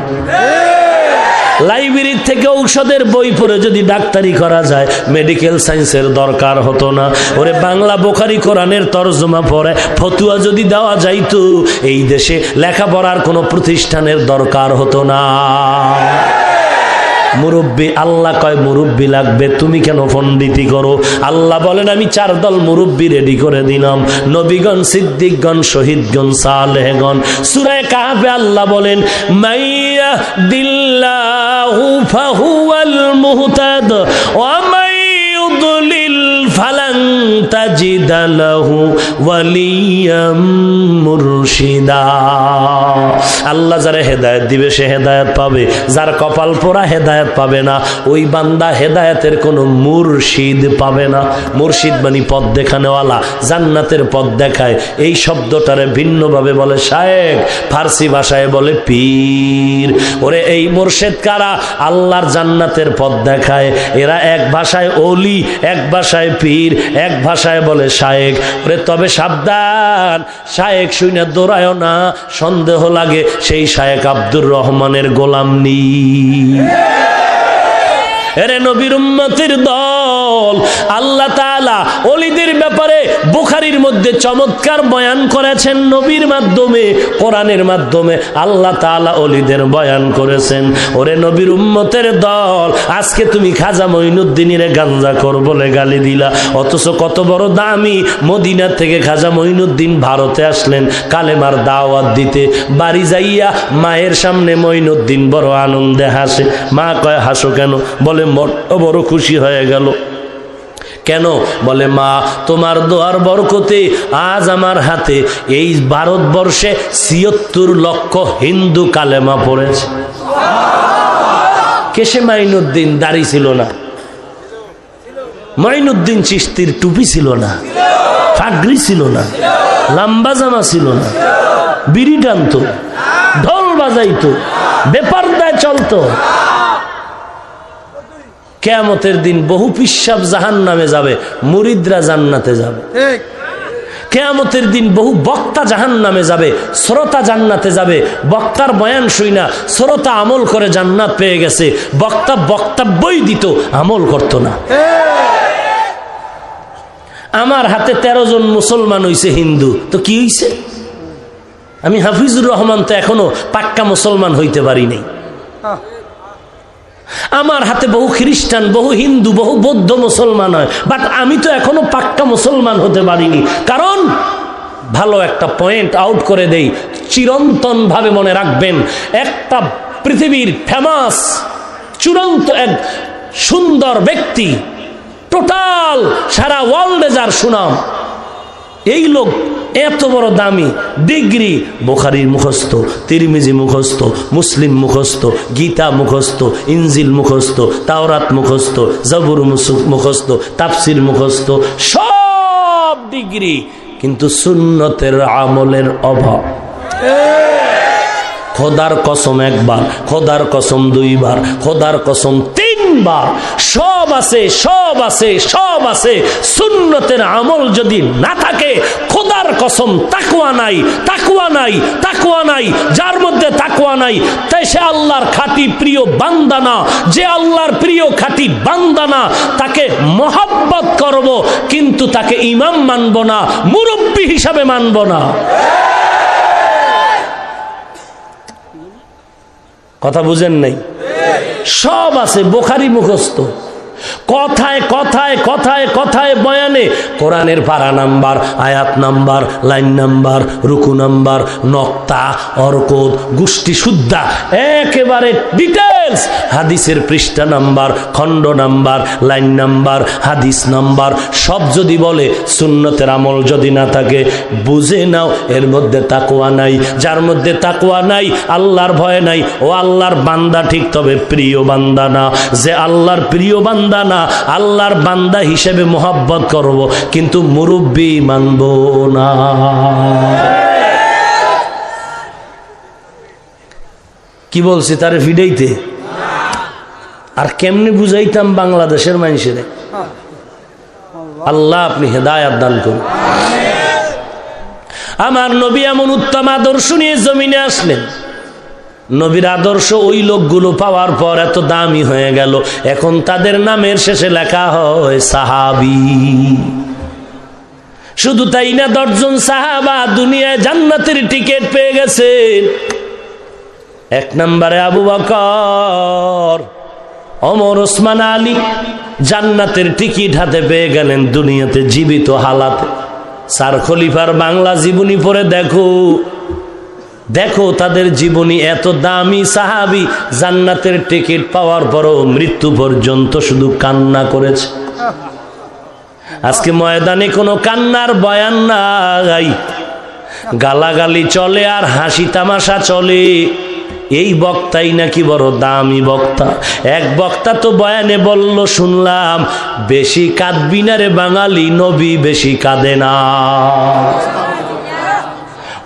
লাইব্রেরি থেকে ঔষধের বই পড়ে যদি ডাক্তারি করা যায়, মেডিকেল সায়েন্সের দরকার হতো না। ওরে বাংলা বুখারী কোরআনের তরজমা পড়ে ফতুয়া যদি দেওয়া যাইতো, এই দেশে লেখাপড়ার কোনো প্রতিষ্ঠানের দরকার হতো না। মুরব্বী, আল্লাহ কয় মুরব্বী লাগবে, তুমি কেন পণ্ডিতি করো? আল্লাহ বলেন আমি 4 দল মুরব্বী রেডি করে দিলাম, নবীগণ, সিদ্দিকগণ, শহীদগণ, সালেহগণ। সূরা কাহফে আল্লাহ বলেন মাইয়া দিল্লাহু ফাহুয়াল মুহতাদ ওয়া মাইয়ুদলিল ফালান তাজিদা লাহু ওয়ালিয়াম মুরশিদা। আল্লাহ যারা হেদায়েত দিবে সে হেদায়েত পাবে, যার কপাল পোড়া হেদায়েত পাবে না। ওই বান্দা হেদায়েতের কোনো মুর্শিদ পাবে না। মুর্শিদ মানে পথ দেখানেওয়ালা, জান্নাতের পথ দেখায়। এই শব্দটারে ভিন্নভাবে বলে শায়েখ, ফার্সি ভাষায় বলে পীর। ওরে এই মুর্শিদ কারা? আল্লাহর জান্নাতের পথ দেখায়। এরা এক ভাষায় ওলি, এক ভাষায় পীর, এক ভাষায় বলে শায়েখ। ওরে তবে সাবধান, শায়েখ শুনে দৌড়ায় না, সন্দেহ লাগে সেই শায়েখ আব্দুর রহমানের গোলাম নি। এরে নবীর উম্মতের দল, আল্লাহ তাআলা ওলিদের ব্যাপারে বুখারীর মধ্যে চমৎকার বয়ান করেছেন। নবীর মাধ্যমে, কোরআনের মাধ্যমে আল্লাহ তাআলা ওলিদের বয়ান করেছেন। ওরে নবীর উম্মতের দল, আজকে তুমি খাজা মঈনুদ্দিনের গাঞ্জাখোর বলে গালি দিলা, অথচ কত বড় দামি। মদিনা থেকে খাজা মঈনুদ্দিন ভারতে আসলেন কালেমার দাওয়াত দিতে। বাড়ি যাইয়া মায়ের সামনে মঈনুদ্দিন বড় আনন্দে হাসে। মা কয় হাসো কেন? বলে বড় খুশি হয়ে গেল। কেন? বলে মা তোমার দোয়ার বরকতে আজ আমার হাতে এই ভারতবর্ষে ৭৬ লক্ষ হিন্দু কালেমা পড়েছে। কেসে মাইনুদ্দিন দাড়ি ছিল না, মাইনুদ্দিন চিশতির টুপি ছিল না, পাগড়ি ছিল না, লম্বা জামা ছিল না, বিড়ি টানতো, ঢোল বাজাইতো, বেপরদায় চলতো। কিয়ামতের দিন বহু পিশাব জাহান্নামে যাবে, মুরিদরা জান্নাতে যাবে। কিয়ামতের দিন বহু বক্তা জাহান্নামে যাবে, শ্রোতা জান্নাতে যাবে। বক্তার বয়ান শুইনা শ্রোতা আমল করে জান্নাত পেয়ে গেছে, বক্তা বক্তব্যই দিত, আমল করত না। আমার হাতে 13 জন মুসলমান হইছে হিন্দু, তো কি হইছে? আমি হাফিজুর রহমান তো এখনো পাক্কা মুসলমান হইতে পারি নাই। আমার হাতে বহু খ্রিস্টান, বহু হিন্দু, বহু বৌদ্ধ মুসলমান হয়, বাট আমি তো এখনো পাক্কা মুসলমান হতে পারিনি। কারণ ভালো একটা পয়েন্ট আউট করে দেই, চিরন্তন ভাবে মনে রাখবেন, একটা পৃথিবীর ফেমাস চূড়ান্ত এক সুন্দর ব্যক্তি, টোটাল সারা ওয়ার্ল্ডে যার সুনাম, এই লোক এত বড় দামি ডিগ্রি, বুখারীর মুখস্থ, তিরমিজি মুখস্থ, মুসলিম মুখস্থ, গীতা মুখস্থ, ইনজিল মুখস্থ, তাওরাত মুখস্থ, জবুর মুখস্থ, তাফসির মুখস্থ, সব ডিগ্রি, কিন্তু সুন্নতের আমলের অভাব। খোদার কসম একবার, খোদার কসম 2 বার, খোদার কসম 3 বার, সব আছে, সব আছে, সব আছে, সুন্নতের আমল যদি না থাকে, খোদার কসম তাকওয়া নাই, তাকওয়া নাই, তাকওয়া নাই। যার মধ্যে তাকওয়া নাই তাই সে আল্লাহর খাঁটি প্রিয় বান্দা না। যে আল্লাহর প্রিয় খাঁটি বান্দা না, তাকে মহব্বত করব, কিন্তু তাকে ইমাম মানব না, মুরব্বি হিসাবে মানব না। কথা বুঝেন নাই? সব আছে, বুখারী মুখস্থ, কথায় কথায় কথায় কথায় বয়ানে কোরআনের পারা নাম্বার, আয়াত নাম্বার, লাইন নাম্বার, রুকু নাম্বার, নক্তা, অরকদ, গোষ্ঠী শুদ্ধা, একেবারে ডিটেলস, হাদিসের পৃষ্ঠা নাম্বার, খণ্ড নাম্বার, লাইন নাম্বার, হাদিস নাম্বার, সব যদি বলে, সুন্নতের আমল যদি না থাকে, বুঝে নাও এর মধ্যে তাকওয়া নাই। যার মধ্যে তাকওয়া নাই, আল্লাহর ভয় নাই, ও আল্লাহর বান্দা ঠিক, তবে প্রিয় বান্দা না। যে আল্লাহর প্রিয় বান্দা না, আল্লাহর বান্দা হিসেবে মোহাব্বত করব, কিন্তু মুরব্বি মানব না। কি বলছি তারে ফিডাইতে? আর কেমনে বুঝাইতাম বাংলাদেশের মানুষের? আল্লাহ আপনি হেদায়েত দান করুন। আমার নবী এমন উত্তম আদর্শ নিয়ে জমিনে আসলেন। নবীর আদর্শ ওই লোকগুলো পাওয়ার পর এত দামি হয়ে গেল, এখন তাদের নামের শেষে লেখা হয় সাহাবী। শুধু তাই না, 10 জন সাহাবা দুনিয়ায় জান্নাতের টিকিট পেয়ে গেছেন। 1 নম্বরে আবু বকর, ওমর, ওসমান, আলী জান্নাতের টিকিট হাতে পেয়ে গেলেন দুনিয়াতে জীবিত হালাতে। 4 খলিফার বাংলা জীবনী পড়ে দেখো, দেখো তাদের জীবনী। এত দামি সাহাবী জান্নাতের টিকিট পাওয়ার পরও মৃত্যু পর্যন্ত শুধু কান্না করেছে। আজকে ময়দানে কোনো কান্নার বয়ান নাই, গালাগালি চলে আর হাসি তামাশা চলে। এই বক্তাই নাকি বড় দামি বক্তা। এক বক্তা তো বয়ানে বলল, শুনলাম, বেশি কাঁদবি না রে বাঙালি, নবী বেশি কাঁদে না।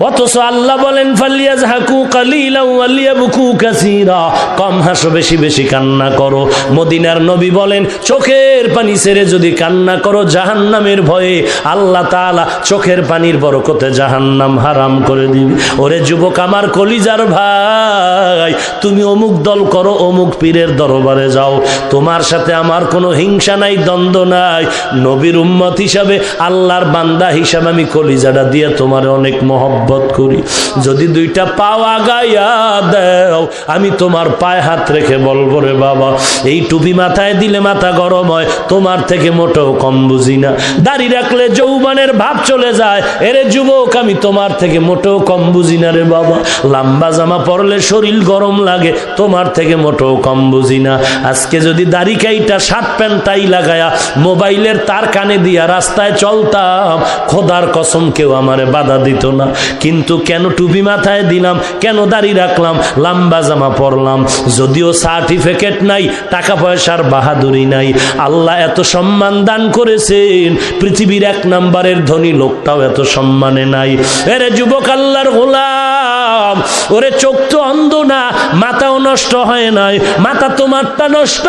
অথচ আল্লাহ বলেন, ফালিয়াজহাকু কালিলান ওয়ালিয়াবকু কাসীরা, কম হাসো, বেশি বেশি কান্না করো। মদিনার নবী বলেন, চোখের পানি ছেড়ে যদি কান্না করো জাহান্নামের ভয়ে, আল্লাহ তাআলা চোখের পানির বরকতে জাহান্নাম হারাম করে দিবে। ওরে যুবক আমার কলিজার ভাই, তুমি অমুক দল করো, অমুক পীরের দরবারে যাও, তোমার সাথে আমার কোনো হিংসা নাই, দ্বন্দ্ব নাই। নবীর উম্মত হিসাবে, আল্লাহর বান্দা হিসাবে আমি কলিজাটা দিয়ে তোমার অনেক মহব্বত করি। যদি 2টা পাও আগাইয়া দাও, আমি তোমার পায়ে হাত রেখে বলবো, রে বাবা, এই টুপি মাথায় দিলে মাথা গরম হয়, তোমার থেকে মোটেও কম বুঝি না। দাড়ি রাখলে যৌবনের ভাব চলে যায়, এরে যুবক, আমি তোমার থেকে মোটেও কম বুঝি না রে বাবা। লম্বা জামা পরলে শরীর গরম লাগে, তোমার থেকে মোটেও কম বুঝি না। আজকে যদি দাড়ি কাইটা শার্ট প্যান্ট টাই লাগায়া মোবাইলের তার কানে দিয়া রাস্তায় চলতাম, খোদার কসম কেউ আমারে বাধা দিত না। কিন্তু কেন টুপি মাথায় দিলাম, কেন দাড়ি রাখলাম, লম্বা জামা পরলাম? যদিও সার্টিফিকেট নাই, টাকা পয়সার বাহাদুরি নাই, আল্লাহ এত সম্মান দান করেছেন, পৃথিবীর 1 নম্বরের ধনী লোকটাও এত সম্মানে নাই। এরে যুবক আল্লাহর গোলাম, ওরে চোখ তো অন্ধ না, মাথাও নষ্ট হয় নাই, মাথা তোমারটা নষ্ট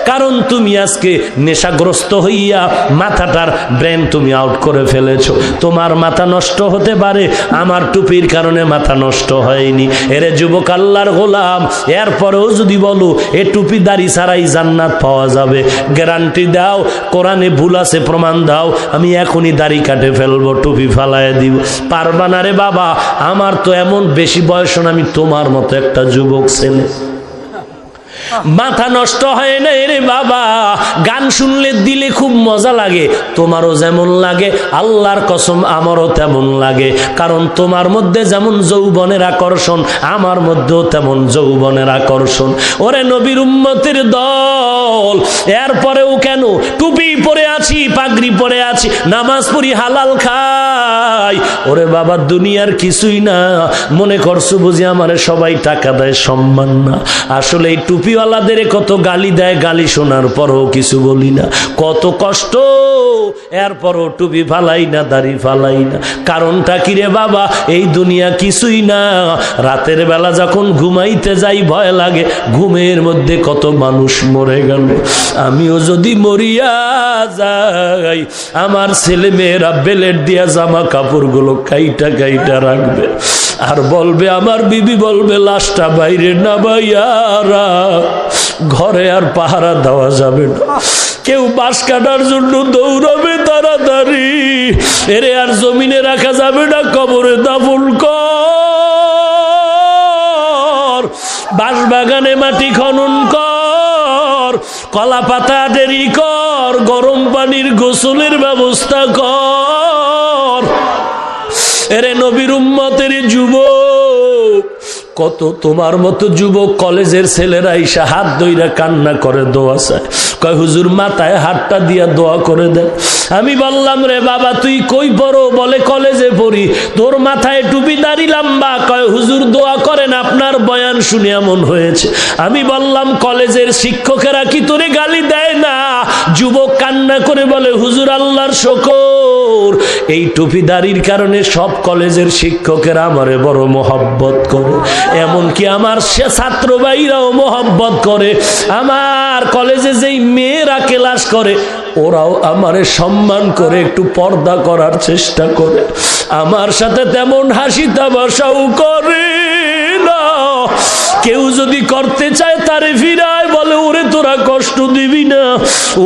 কারণ তুমি আজকে নেশাগ্রস্ত হইয়া মাথাটার ব্রেন তুমি আউট করে ফেলেছো। তোমার মাথা নষ্ট হতে পারে, আমার টুপির কারণে মাথা নষ্ট হয়নি। এরে যুবক আল্লাহর গোলাম, এরপরেও যদি বলো এ টুপি দাড়ি ছাড়াই জান্নাত পাওয়া যাবে, গ্যারান্টি দাও, কোরআনে ভুল আছে প্রমাণ দাও, আমি এখনই দাড়ি কাটে ফেলবো, টুপি ফালায় দিব। পারবা না রে বাবা, আমার তো এমন বেশি বয়স না, আমি তোমার মতো একটা যুবক ছেলে, মাথা নষ্ট হয় না রে বাবা। গান শুনলে দিলে খুব মজা লাগে, তোমারও যেমন লাগে আল্লাহর কসম আমারও তেমন লাগে, কারণ তোমার মধ্যে যেমন যৌবনের আকর্ষণ আমার মধ্যেও তেমন যৌবনের আকর্ষণ। ওরে নবীর উম্মতের দল, এরপরেও কেন টুপি পরে আছি, পাগড়ি পরে আছি, নামাজ পড়ি, হালাল খাই, ওরে বাবা দুনিয়ার কিছুই না মনে করছো বুঝি আমারে সবাই টাকা দেয়, সম্মান না। আসলে এই টুপি ওয়ালাদের কত গালি দেয়, গালি শোনার পরও কিছু বলি না, কত কষ্ট, এরপরও টুপি ফালাই না, দাড়ি ফালাই না। কারণটা কি রে বাবা, এই দুনিয়া কিছুই না। রাতের বেলা যখন ঘুমাইতে যাই ভয় লাগে, ঘুমের মধ্যে কত মানুষ মরে গেল, আমিও যদি মরিয়া যাই আমার ছেলে মেয়েরা বেলেট দিয়া জামা কাপড়গুলো কাইটা কাইটা রাখবে, আর বলবে, আমার বিবি বলবে লাশটা বাইরে না ভাইয়ারা, ঘরে আর পাহারা দেওয়া যাবে না, কেউ বাঁশ কাটার জন্য দৌড়াবে তাড়াতাড়ি, এরে আর জমিনে রাখা যাবে না, কবরে দাফন কর, বাঁশ বাগানে মাটি খনন কর, কলা পাতা দেরি কর, গরম পানির গোসলের ব্যবস্থা কর। এরে নবীর উম্মতের যুবক, কত তোমার মতো যুবক কলেজের ছেলেরা এসে হাত ধইরা কান্না করে দোয়া চায়, কয় হুজুর মাথায় হাতটা দিয়া দোয়া করে দেন। আমি বললাম রে বাবা তুই কই পড়ো? বলে কলেজে পড়ি। তোর মাথায় টুপি দাড়ি লম্বা, কয় হুজুর দোয়া করেন আপনার বয়ান শুনে এমন হয়েছে। আমি বললাম কলেজের শিক্ষকেরা কি তোরে গালি দেয় না? যুবক কান্না করে বলে হুজুর আল্লাহর শুকর, এই টুপি দাড়ির কারণে সব কলেজের শিক্ষকেরা আমারে বড় মোহব্বত করে, এমনকি আমার সে ছাত্র ভাইরাও মোহব্বত করে, আমার কলেজে যেই মেয়েরা ক্লাস করে ওরাও আমারে সম্মান করে, একটু পর্দা করার চেষ্টা করে, আমার সাথে তেমন হাসি তামাশাও করে না। কেউ যদি করতে চায় তারে ফিরায়, বলে ওরে তোরা কষ্ট দিবি না,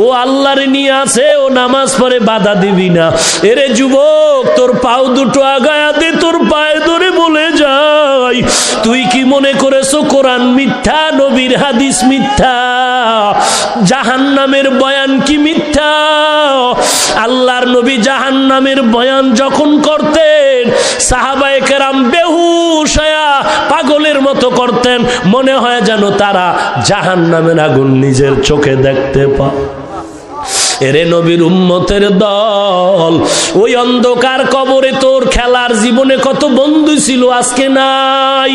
ও আল্লাহরে নিয়ে আছে, ও নামাজ পড়ে, বাধা দিবি না। এরে যুবক তোর পাও দুটো আগায়া দে, তোর পায়ে ধরে বলে যাই, তুই কি মনে করেছো কোরআন মিথ্যা, নবীর হাদিস মিথ্যা, জাহান্নামের বয়ান কি মিথ্যা? আল্লাহর নবী জাহান্নামের বয়ান যখন করতেন সাহাবায়ে কেরাম বেহুশ হয়ে পাগলের মতো করতেন, মনে হয় যেন তারা জাহান্নামের আগুন নিজের চোখে দেখতে পায়। এরে নবীর উম্মতের দল, ওই অন্ধকার কবরে তোর খেলার জীবনে কত বন্ধু ছিল আজকে নাই,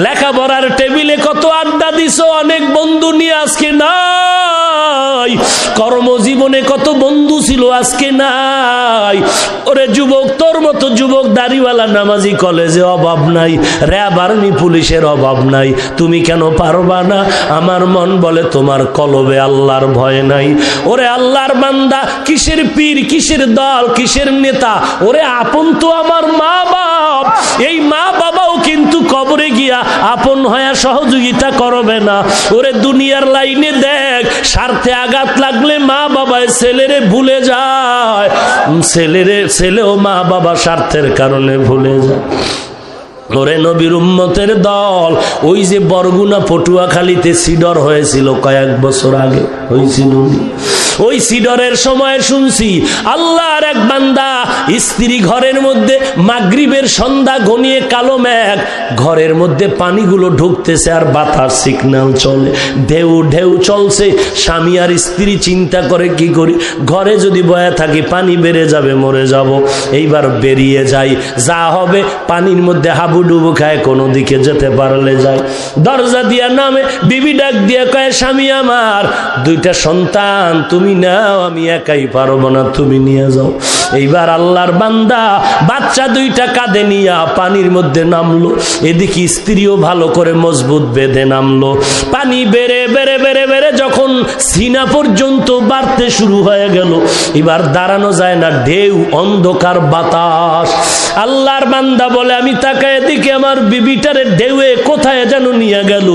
লেখাপড়ার টেবিলে কত আড্ডা দিছো অনেক বন্ধু নিয়ে আজকে নাই, কর্মজীবনে কত বন্ধু ছিল আজকে নাই। ওরে যুবক তোর মতো যুবক দাড়িওয়ালা নামাজি কলেজে অভাব নাই, র্যাব আর্মি পুলিশের অভাব নাই, তুমি কেন পারবা না? আমার মন বলে তোমার কলবে আল্লাহর ভয় নাই। ওরে আল্লাহর বান্দা, কিসের পীর, কিসের দল, কিসের নেতা, ওরে আপন তো আমার মা বাপ, এই মা বাবাও কিন্তু কবরে গিয়া আপন হয়ে সহযোগিতা করবে না। ওরে দুনিয়ার লাইনে দেখ, স্বার্থে আঘাত লাগলে মা বাবায় ছেলেরে ভুলে যায়, ছেলেও মা বাবা স্বার্থের কারণে ভুলে যায়। ওরে নবীর উম্মতের দল, ওই যে বরগুনা পটুয়াখালীতে সিডর হয়েছিল কয়েক বছর আগে হয়েছিল, ওই সিডরের সময় শুনছি আল্লাহর এক বান্দা স্ত্রী ঘরের মধ্যে মাগরিবের সন্ধ্যা ঘনিয়ে কালো মেঘ, ঘরের মধ্যে পানিগুলো ঢুকতেছে আর বাতাস সিগন্যাল চলে, ঢেউ ঢেউ চলছে। স্বামী আর স্ত্রী চিন্তা করে কি করি, ঘরে যদি বয়া থাকি পানি বেড়ে যাবে, মরে যাব। এইবার বেরিয়ে যাই, যা হবে পানির মধ্যে হাবুডুবু খায়, কোনো দিকে যেতে পারলে যায়। দরজা দিয়া নামে, বিবি ডাক দিয়া কয় স্বামী আমার দুইটা সন্তান তুমি নাও, আমি একাই পারবো না, তুমি নিয়ে যাও। এইবার আল্লাহর বান্দা বাচ্চা দুইটা কাঁধে নিয়া পানির মধ্যে নামলো, এদিকে স্ত্রীও ভালো করে মজবুত বেঁধে নামলো। পানি বেড়ে বেড়ে বেড়ে বেড়ে যখন সিনা পর্যন্ত বাড়তে শুরু হয়ে গেল। এবার দাঁড়ানো যায় না, ঢেউ, অন্ধকার, বাতাস। আল্লাহর বান্দা বলে আমি তাকায় দেখি আমার বিবিটারে ঢেউয়ে কোথায় যেন নিয়ে গেল,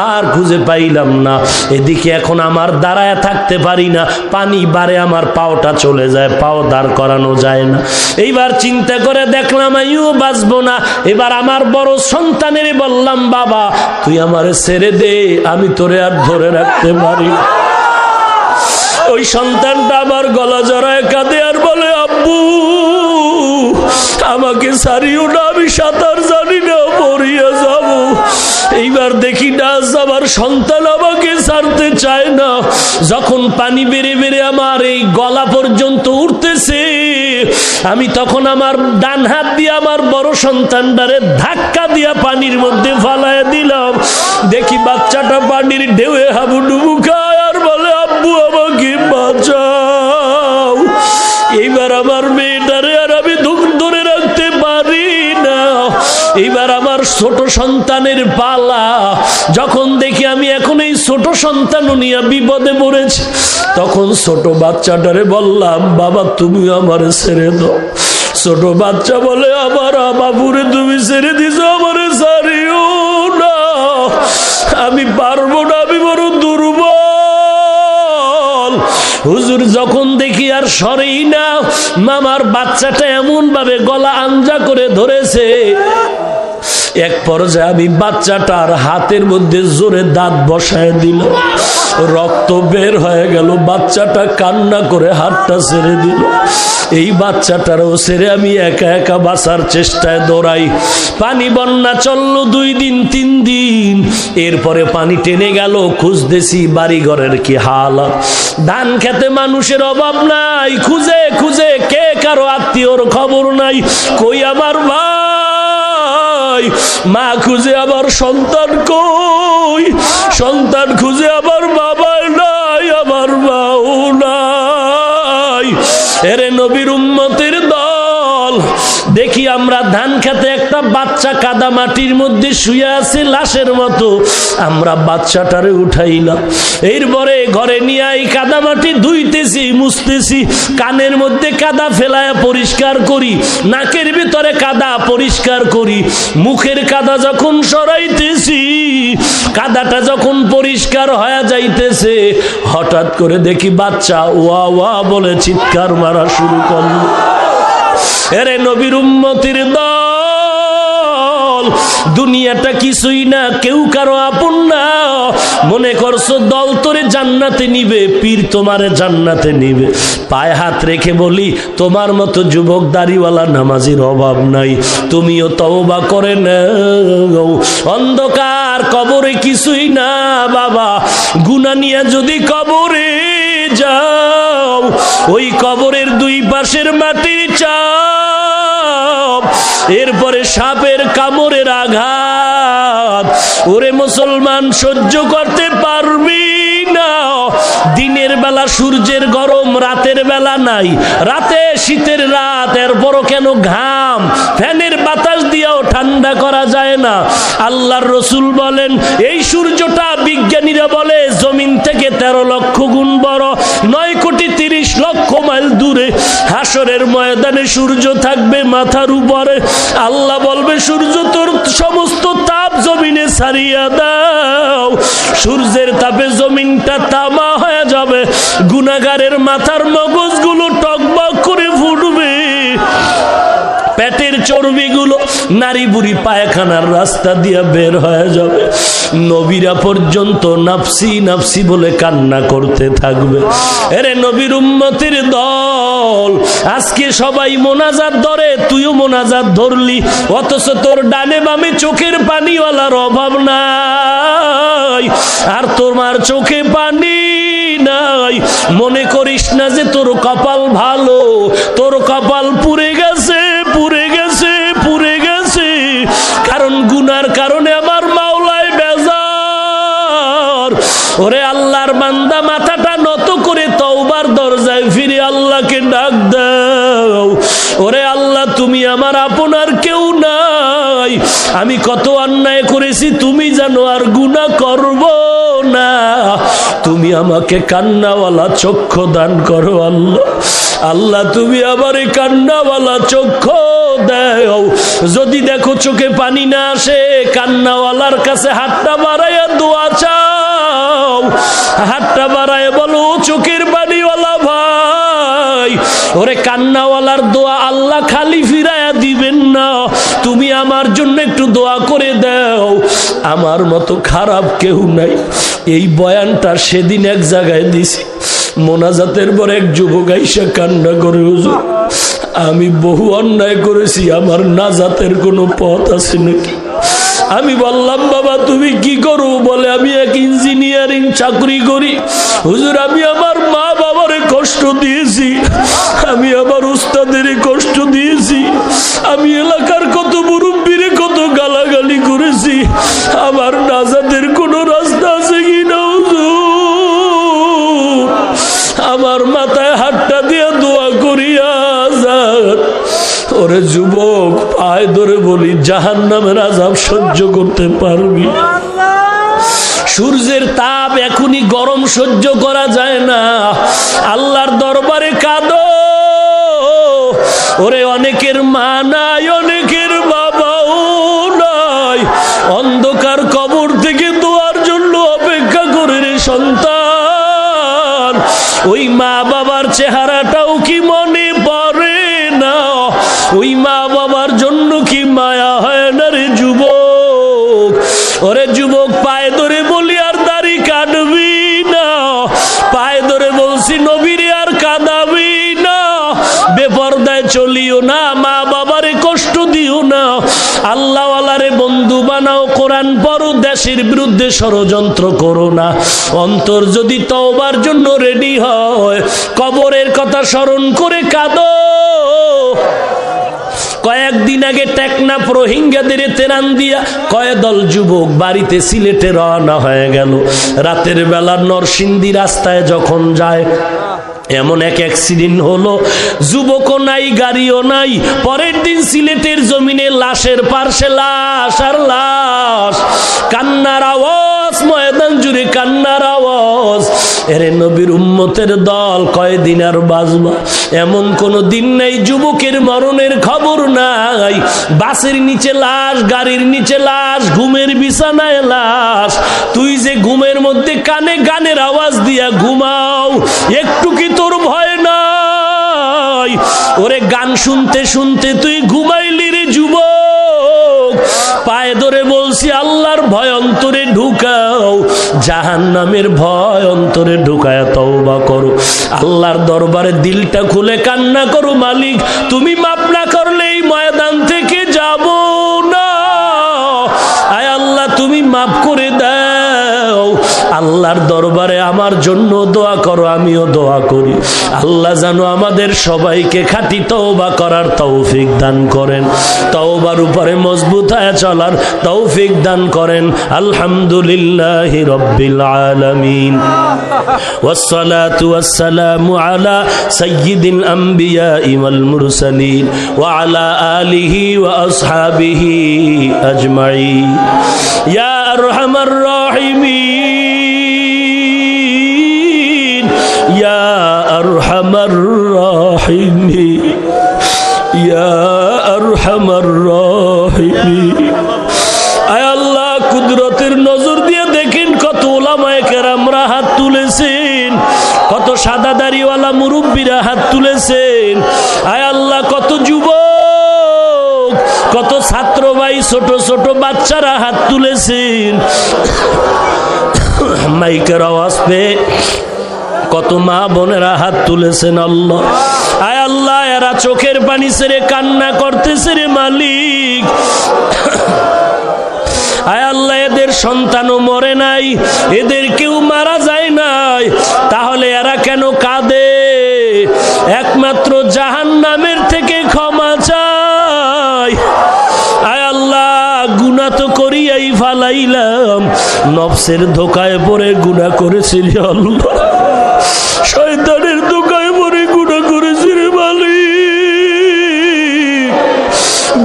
আর খুঁজে পাইলাম না। এদিকে এখন আমার দাঁড়ায় থাকতে পারি না, পানি বাড়ে আমার পাওটা চলে যায়, পাও দাঁড় করানো যায় না। এইবার চিন্তা করে দেখলাম আমিও বাঁচবো না। এবার আমার বড় সন্তানের বললাম, বাবা তুই আমারে ছেড়ে দে, আমি তোরে আর ধরে রাখতে পারি না। ওই সন্তানটা আমার গলা জড়ায় কাঁদে আর বলে, আব্বু আমাকে ছাড়িও না, আমি সাঁতার জানি না, পড়িয়া যাব। এইবার দেখি না আমার সন্তান আমাকে ছাড়তে চায় না। যখন পানি বেড়ে বেড়ে আমার এই গলা পর্যন্ত উঠতেছে, আমি তখন আমার ডান হাত দিয়ে আমার বড় সন্তানটারে ধাক্কা দিয়া পানির মধ্যে ফালায় দিলাম। দেখি বাচ্চাটা পানির ঢেউয়ে হাবুডুবু খায় আর বলে, আব্বু আমাকে বাঁচাও। এইবার আমার মেয়েটারে আর আমি ধরে রাখতে পারি না। এইবার আমার ছোট সন্তানের পালা। যখন দেখি আমি এখন এই ছোট সন্তান নিয়ে বিপদে পড়েছি, তখন ছোট বাচ্চাটারে বললাম, বাবা তুমি আমারে ছেড়ে দাও। ছোট বাচ্চা বলে, আমার বাবুরে তুমি ছেড়ে দিছো, আমারে ছাড়িও না, আমি পারবো না, আমি বড় দুর্বল। হুজুর যখন দেখি আর সরেই না, মামার বাচ্চাটা এমন ভাবে গলা আঞ্জা করে ধরেছে, এক পর্যায়ে আমি বাচ্চাটার হাতের মধ্যে জোরে দাঁত বসায় দিল, রক্ত বের হয়ে গেল। বাচ্চাটা কান্না করে হাতটা ছেড়ে দিল। এই বাচ্চাটারও ছেড়ে আমি একা একা বাঁচার চেষ্টায় দৌড়াই। পানি বন্যা চললো 2 দিন 3 দিন, এরপরে পানি টেনে গেল। খুঁজতেছি বাড়ি ঘরের কি হালাত। ধান খেতে মানুষের অভাব নাই, খুঁজে খুঁজে কে কারো আত্মীয়র খবর নাই। কই আমার ভাই, মা খুঁজে আবার সন্তান কই, সন্তান খুঁজে আবার বাবা নাই, আমার মাও নাই। এরে নবীর উম্মতের দল, দেখি আমরা ধান খেতে একটা বাচ্চা কাদা মাটির মধ্যে শুয়ে আছে লাশের মতো। আমরা বাচ্চাটারে উঠাইলাম, এরপরে ঘরে নিয়ে এই কাদা মাটি ধুইতেছি, মুছতেছি, কানের মধ্যে কাদা ফেলায় পরিষ্কার করি, নাকের ভিতরে কাদা পরিষ্কার করি, মুখের কাদা যখন সরাইতেছি, কাদাটা যখন পরিষ্কার হয়ে যাইতেছে, হঠাৎ করে দেখি বাচ্চা ওয়া ওয়া বলে চিৎকার মারা শুরু করল। এরে নবীর উম্মতির দল, দুনিয়াটা কিছুই না, কেউ কারো আপন না। মনে করছো দল তোরে জান্নাতে নিবে, পীর তোমারে জান্নাতে নিবে। পায়ে হাত রেখে বলি, তোমার মতো যুবক দাড়িওয়ালা নামাজির অভাব নাই, তুমিও তওবা করে নাও। অন্ধকার কবরে কিছুই না বাবা, গুনাহ নিয়ে যদি কবরে যাও, ওই কবরের 2 পাশের মাটির চাপ, এরপরে সাপের কামড়ের আঘাত, ওরে মুসলমান সহ্য করতে পারবি না। দিনের বেলা সূর্যের গরম, রাতের বেলা নাই, রাতে শীতের রাত, এরপরও কেন ঘাম, ফ্যানের বাতাস দিয়েও ঠান্ডা করা যায় না। আল্লাহর রসুল বলেন, এই সূর্যটা বিজ্ঞানীরা বলে জমিন থেকে 13 লক্ষ গুণ বড়, 9,30,00,000 মাইল দূরে। হাসরের ময়দানে সূর্য থাকবে মাথার উপরে। আল্লাহ বলবে, সূর্য তোর সমস্ত তাপ জমিনে ছাড়িয়া দাও। সূর্যের তাপে জমিনটা তামা হয়ে যাবে, গুনাহগারের মাথার মগজগুলো টকবক করে ফুটবে, পেটের চর্বিগুলো নারী বুড়ি পায়খানার রাস্তা দিয়ে বের হয়ে যাবে। নবীরা পর্যন্ত নাফসি নাফসি বলে কান্না করতে থাকবে। এরে নবীর উম্মতের দল, আজকে সবাই মোনাজাত ধরে, তুইও মোনাজাত ধরলি, অথচ তোর ডানে বামে চোখের পানিওয়ালার অভাব নাই, আর তোমার চোখে পানি নাই। মনে করিস না যে তোর কপাল ভালো, তোর কপাল পুড়ে গেছে, পুড়ে গেছে, পুড়ে গেছে। কারণ গুনার কারণে আমার মাওলায় বেজার। ওরে আল্লাহর বান্দা, মাথাটা নত করে তওবার দরজায় ফিরে আল্লাহকে ডাক দাও। ওরে আল্লাহ, তুমি আমার আপনার কেউ নাই, আমি কত অন্যায় করেছি তুমি জানো, আর গুনাহ করব না। তুমি আমাকে কান্নাওয়ালা চক্ষু দান করো আল্লাহ। আল্লাহ তুমি আমারে কান্নাওয়ালা চক্ষু দাও। যদি দেখো চোখে পানি না আসে, কান্নাওয়ালার কাছে হাতটা বাড়াইয়া দোয়া চাও। হাতটা বাড়ায় বলো, চোখের পানিওয়ালা ভাই, ওরে কান্নাওয়ালার দোয়া আল্লাহ খালি ফিরাইয়া দিবেন না। তুমি আমার জন্য একটু দোয়া করে দাও। আমার মতো খারাপ কেউ নাই। এই বয়ানটা সেদিন এক জায়গায় দিছি, মোনাজাতের পর এক যুবক আইসা কান্না করে, হুজুর আমি বহু অন্যায় করেছি, আমার নাজাতের কোনো পথ আছে নাকি? আমি বললাম, বাবা তুমি কি করো? বলে আমি এক ইঞ্জিনিয়ারিং চাকরি করি। হুজুর আমি আমার মা বাবারে কষ্ট দিয়েছি, আমি আমার উস্তাদের কষ্ট দিয়েছি, আমি এলাকার কত মুরব্বীরে কত গালাগালি করেছি, আমার নাজাতের কোনো রাস্তা আছে কি না হুজুর? আমার মাথায় হাতটা দিয়ে দোয়া করিয়া যান। ওরে যুবক, পায়ে ধরে বলি, জাহান্নামের আযাব সহ্য করতে পারবি? সূর্যের তাপ এখনই গরম সহ্য করা যায় না। আল্লাহর দরবারে কাঁদো। ওরে অনেকের মা নাই, অনেকের বাবাও নাই, অন্ধকার কবর থেকে দোয়ার জন্য অপেক্ষা করে রে সন্তান। ওই মা বাবার চেহারাটাও কি মনে পড়ে না? ওই মা বাবার জন্য কি মায়া হয় না রে যুবক? ওরে যুবক, পায়ে ধরে বলি আর দাড়ি কাটবি না, পায়ে ধরে বলছি নবীরে আর কাঁদাবি না, বেপরদায় চলিও না, মা বাবারে কষ্ট দিও না, আল্লাহওয়ালারে বন্ধু বানাও, কোরআন পড়ো, দেশের বিরুদ্ধে ষড়যন্ত্র করো না। অন্তর যদি তওবার জন্য রেডি হয়, কবরের কথা স্মরণ করে কাঁদো। কয়েকদিন আগে টেকনাফ রোহিঙ্গাদের তেরান দিয়া কয়েকদল যুবক বাড়িতে সিলেটে রওনা হয়ে গেল। রাতের বেলা নরসিংদী রাস্তায় যখন যায়, এমন এক অ্যাক্সিডেন্ট হলো, যুবকও নাই, গাড়িও নাই। পরের দিন সিলেটের জমিনে লাশের পার্শ্বে লাশ আর লাশ, কান্নার আওয়াজ, ময়দান জুড়ে কান্নার আওয়াজ। এরে নবীর উম্মতের দল, কয়দিন আর বাঁচবা? এমন কোন দিন নাই যুবকের মরণের খবর নাই। বাসের নিচে লাশ, গাড়ির নিচে লাশ, ঘুমের বিছানায় লাশ। তুই যে ঘুমের মধ্যে কানে গানের আওয়াজ দিয়া ঘুমাও, একটু কি তোর ভয় নাই? ওরে গান শুনতে শুনতে তুই ঘুমাইলি রে যুবক। পায়ে ধরে বলছি, আল্লাহর ভয় অন্তরে ঢুকাও, জাহান্নামের ভয় অন্তরে ঢুকায় তওবা করো। আল্লাহর দরবারে দিলটা খুলে কান্না করো, মালিক তুমি মাফ না করলে এই ময়দান থেকে যাব না। আয় আল্লাহ তুমি মাফ করে দাও। আল্লাহর দরবারে আমার জন্য দোয়া করো, আমিও দোয়া করি। আল্লাহ জানো আমাদের সবাইকে খাঁটি তওবা করার তৌফিক দান করেন, তওবার উপরে মজবুত হয়ে চলার তৌফিক দান করেন। আলহামদুলিল্লাহি রাব্বিল আলামিন, ওয়াসসালাতু ওয়াসসালামু আলা সাইয়্যিদিল আমবিয়া ওয়াল মুরসালিন ওয়া আলা আলিহি ওয়া আসহাবিহি আজমাইন। ইয়া আরহামার রাহিমিন, ইয়া আরহামার রাহিমিন, ইয়া আরহামার রাহিমিন। আয় আল্লাহ, কুদরতের নজর দিয়ে দেখেন কত ওলামায়ে কেরামরা হাত তুলেছেন, কত সাদা দাড়িওয়ালা মুরব্বীরা হাত তুলেছেন। আয় আল্লাহ, কত যুবক, কত ছাত্র ভাই, ছোট ছোট বাচ্চারা হাত তুলেছেন। মাইকের আওয়াজ পেয়ে কত মা বোনেরা হাত তুলেছেন। আল্লাহ, আয় আল্লাহ, এরা চোখের পানি ছেড়ে কান্না করতেছে রে মালিক। আয় আল্লাহ, এদের সন্তানও মরে নাই, এদের কেউ মারা যায় নাই, তাহলে এরা কেন কাঁদে? একমাত্র জাহান্নামের থেকে ক্ষমা চায়। আয় আল্লাহ, গুনাহ তো করিয়াই ফালাইলাম, নফসের ধোকায় পড়ে গুনাহ করেছি রে আল্লাহ, শয়তানের ধোকায় পড়ে গুনাহ করেছি রে মালিক।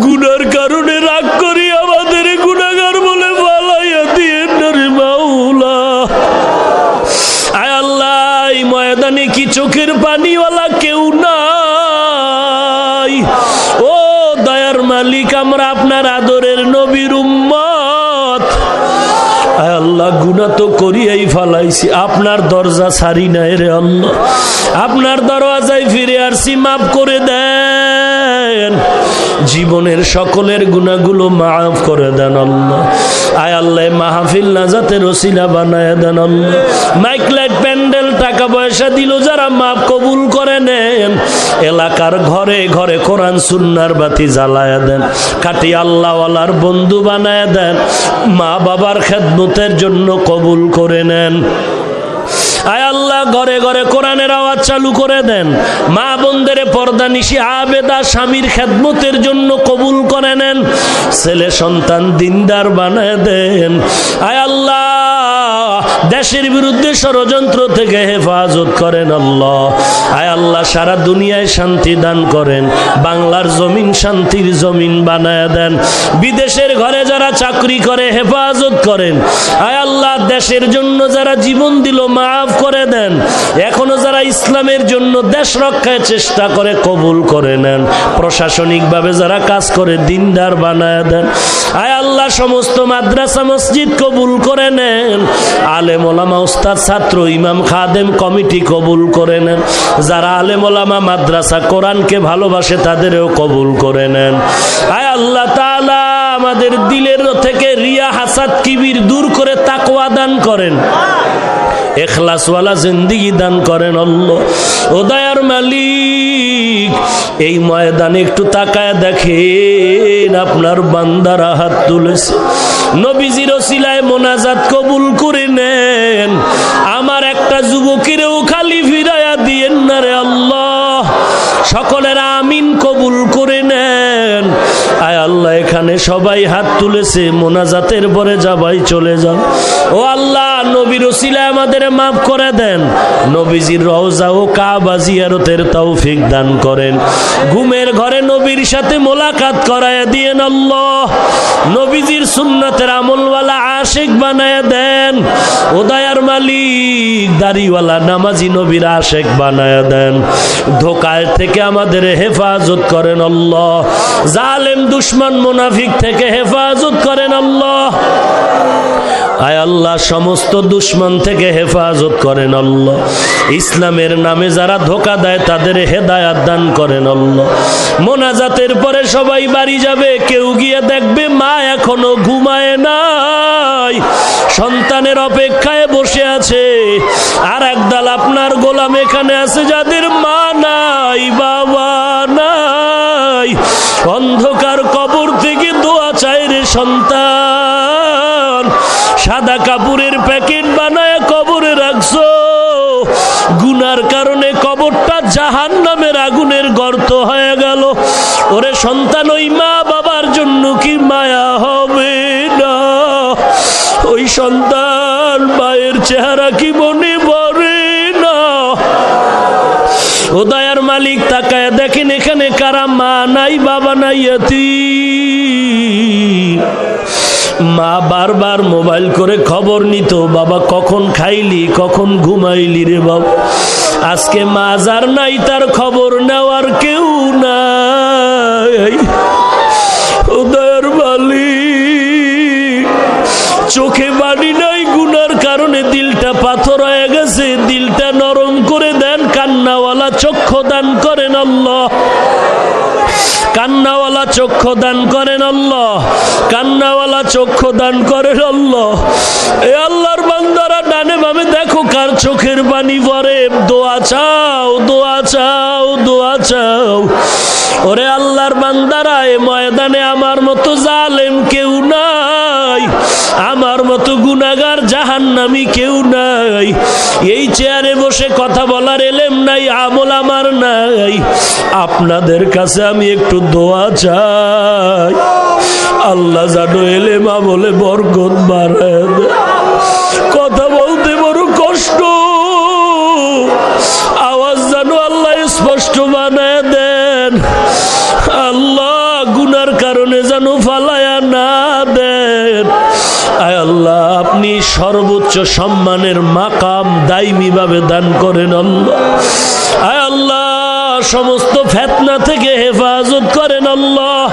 গুনার কারণে রাগ করি আমাদের গুনাহগার বলে ফালাইয়া দিয়েন না রে মাওলা। ময়দানে কি চোখের পানিওয়ালা কেউ নাই? ও দয়ার মালিক, আমরা আপনার আদরের নবীর উম্মত। আয় আল্লাহ, গুনাহ তো করিয়াই ফালাইছি, আপনার দরজা ছাড়ি নাই রে আল্লাহ। আপনার দরওয়াজায় ফিরে আসছি, মাফ করে দেন। জীবনের সকলের গুনাহগুলো মাফ করে দেন আল্লাহ। আয় আল্লাহ, মাহফিল নাজাতের ওসিলা বানায় দেন আল্লাহ। মাইক লাইট প্যান্ডেল টাকা পয়সা দিল যারা, মাফ কবুল করে নেন। এলাকার ঘরে ঘরে কোরআন সুন্নাহর বাতি জ্বালায় দেন। খাঁটি আল্লাহওয়ালার বন্ধু বানায় দেন। মা বাবার খেদমতের জন্য কবুল করে নেন। আয় আল্লাহ, ঘরে ঘরে কোরআনের আওয়াজ চালু করে দেন। মা বোনদের পর্দা নিশি আবেদা স্বামীর খেদমতের জন্য কবুল করে নেন। ছেলে সন্তান দিনদার বানায় দেন। আয় আল্লাহ, দেশের বিরুদ্ধে ষড়যন্ত্র থেকে হেফাজত করেন আল্লাহ। আয় আল্লাহ, সারা দুনিয়ায় শান্তি দান করেন। বাংলার জমিন শান্তির জমিন বানায় দেন। বিদেশের ঘরে যারা চাকরি করে হেফাজত করেন। আয় আল্লাহ, দেশের জন্য যারা জীবন দিল মাফ করে দেন। এখনো যারা ইসলামের জন্য দেশ রক্ষায় চেষ্টা করে কবুল করে নেন। প্রশাসনিকভাবে যারা কাজ করে দিনদার বানায় দেন। আয় আল্লাহ, সমস্ত মাদ্রাসা মসজিদ কবুল করে নেন। আলেম ওলামা উস্তাদ ছাত্র ইমাম খাদেম কমিটি কবুল করে নেন। যারা আলেম ওলামা মাদ্রাসা কোরআনকে ভালোবাসে তাদেরও কবুল করে নেন। আয় আল্লাহ তাআলা, আমাদের দিলের থেকে রিয়া হাসাদ কিবির দূর করে তাকওয়া দান করেন। ইখলাসওয়ালা জিন্দেগি দান করেন আল্লাহ। ও দয়ার মালিক, এই ময়দানে একটু তাকায় দেখেন, আপনার বান্দারা হাত তুলেছে। নবীজির ওসিলায় মোনাজাত কবুল করে নেন। আমার একটা যুবকেরও খালি ফিরাইয়া দিয়েন না রে আল্লাহ। সকলের আমিন কবুল করে নেন। আয় আল্লাহ, এখানে সবাই হাত তুলেছে, মোনাজাতের পরে যাবাই চলে যান। ও আল্লাহ, নবীর ওসিলায় আমাদের মাফ করে দেন। নবীজির রওজা ও কাবা জিয়ারতের তৌফিক দান করেন। ঘুমের ঘরে নবীর সাথে মোলাকাত করায় দিয়েন আল্লাহ। নবীজির সুন্নতের আমলওয়ালা আশিক বানায় দেন। ও দয়ার মালিক, দাড়িওয়ালা নামাজি নবীর আশিক বানায় দেন। ধোঁকায় থেকে আমাদের হেফাজত করেন আল্লাহ। জালেম দুশমন মুনাফিক থেকে হেফাজত করেন আল্লাহ। আয় আল্লাহ, সমস্ত দুশমন থেকে হেফাজত করেন আল্লাহ। ইসলামের নামে যারা ধোঁকা দেয় তাদের হেদায়াত দান করেন আল্লাহ। মোনাজাতের পরে সবাই বাড়ি যাবে, কেউ গিয়ে দেখবে মা এখনো ঘুমায় নাই, সন্তানের অপেক্ষায় বসে আছে। আর একদল আপনার গোলাম এখানে আছে যাদের মা নাই, বাবা নাই। অন্ধকার কবর থেকে দোয়া চায় রে সন্তান। সাদা কাপড়ের প্যাকেট বানায় কবরে রাখছো, গুনার কারণে কবরটা জাহান্নামের আগুনের গর্ত হয়ে গেল। ওরে সন্তান, ওই মা বাবার জন্য কি মায়া হবে না? ওই সন্তান মায়ের চেহারা কি মনে পড়ে না? ও দয়ার মালিক, তাকায় দেখেন এখানে কারা মা নাই, বাবা নাই, ইয়াতীম। মা বারবার মোবাইল করে খবর নিত, বাবা কখন খাইলি, কখন ঘুমাইলি রে বাবা। আজকে মা যার নাই, তার খবর নেওয়ার কেউ নাই। ও দয়ার মালিক, চোখে বাড়ি নাই, গুনার কারণে দিলটা পাথর হয়ে গেছে, দিলটা নরম করে দেন। কান্নাওয়ালা চক্ষু দান করেন আল্লাহ। কান্নাওয়ালা চক্ষু দান করেন আল্লাহ। কান্নাওয়ালা চক্ষু দান করেন আল্লাহ। এ আল্লাহর বান্দারা ডানে বামে দেখো কার চোখের পানি পড়ে। দোয়া চাও, দোয়া চাও, দোয়া চাও। ওরে আল্লাহর বান্দারা, এ ময়দানে আমার মতো জালেম কেউ নাই, আমার মতো গুনাহগার জাহান্নামী কেউ নাই। এই চেয়ারে বসে কথা বলার এলেম নাই, আমল আমার নাই। আপনাদের কাছে আমি একটু দোয়া চাই। আল্লাহ জানো এলেম আমলে বরকত বাড়ায় দেয়। কথা বলতে বড় কষ্ট, আওয়াজ জানো আল্লাহ স্পষ্ট বানায় দেন। আল্লাহ গুনার কারণে যেন ফালায়া না দেন। আয় আল্লাহ, আপনি সর্বোচ্চ সম্মানের মাকাম দাইমি ভাবে দান করেন আল্লাহ। আয় আল্লাহ সমস্ত ফিতনা থেকে হেফাজত করেন আল্লাহ।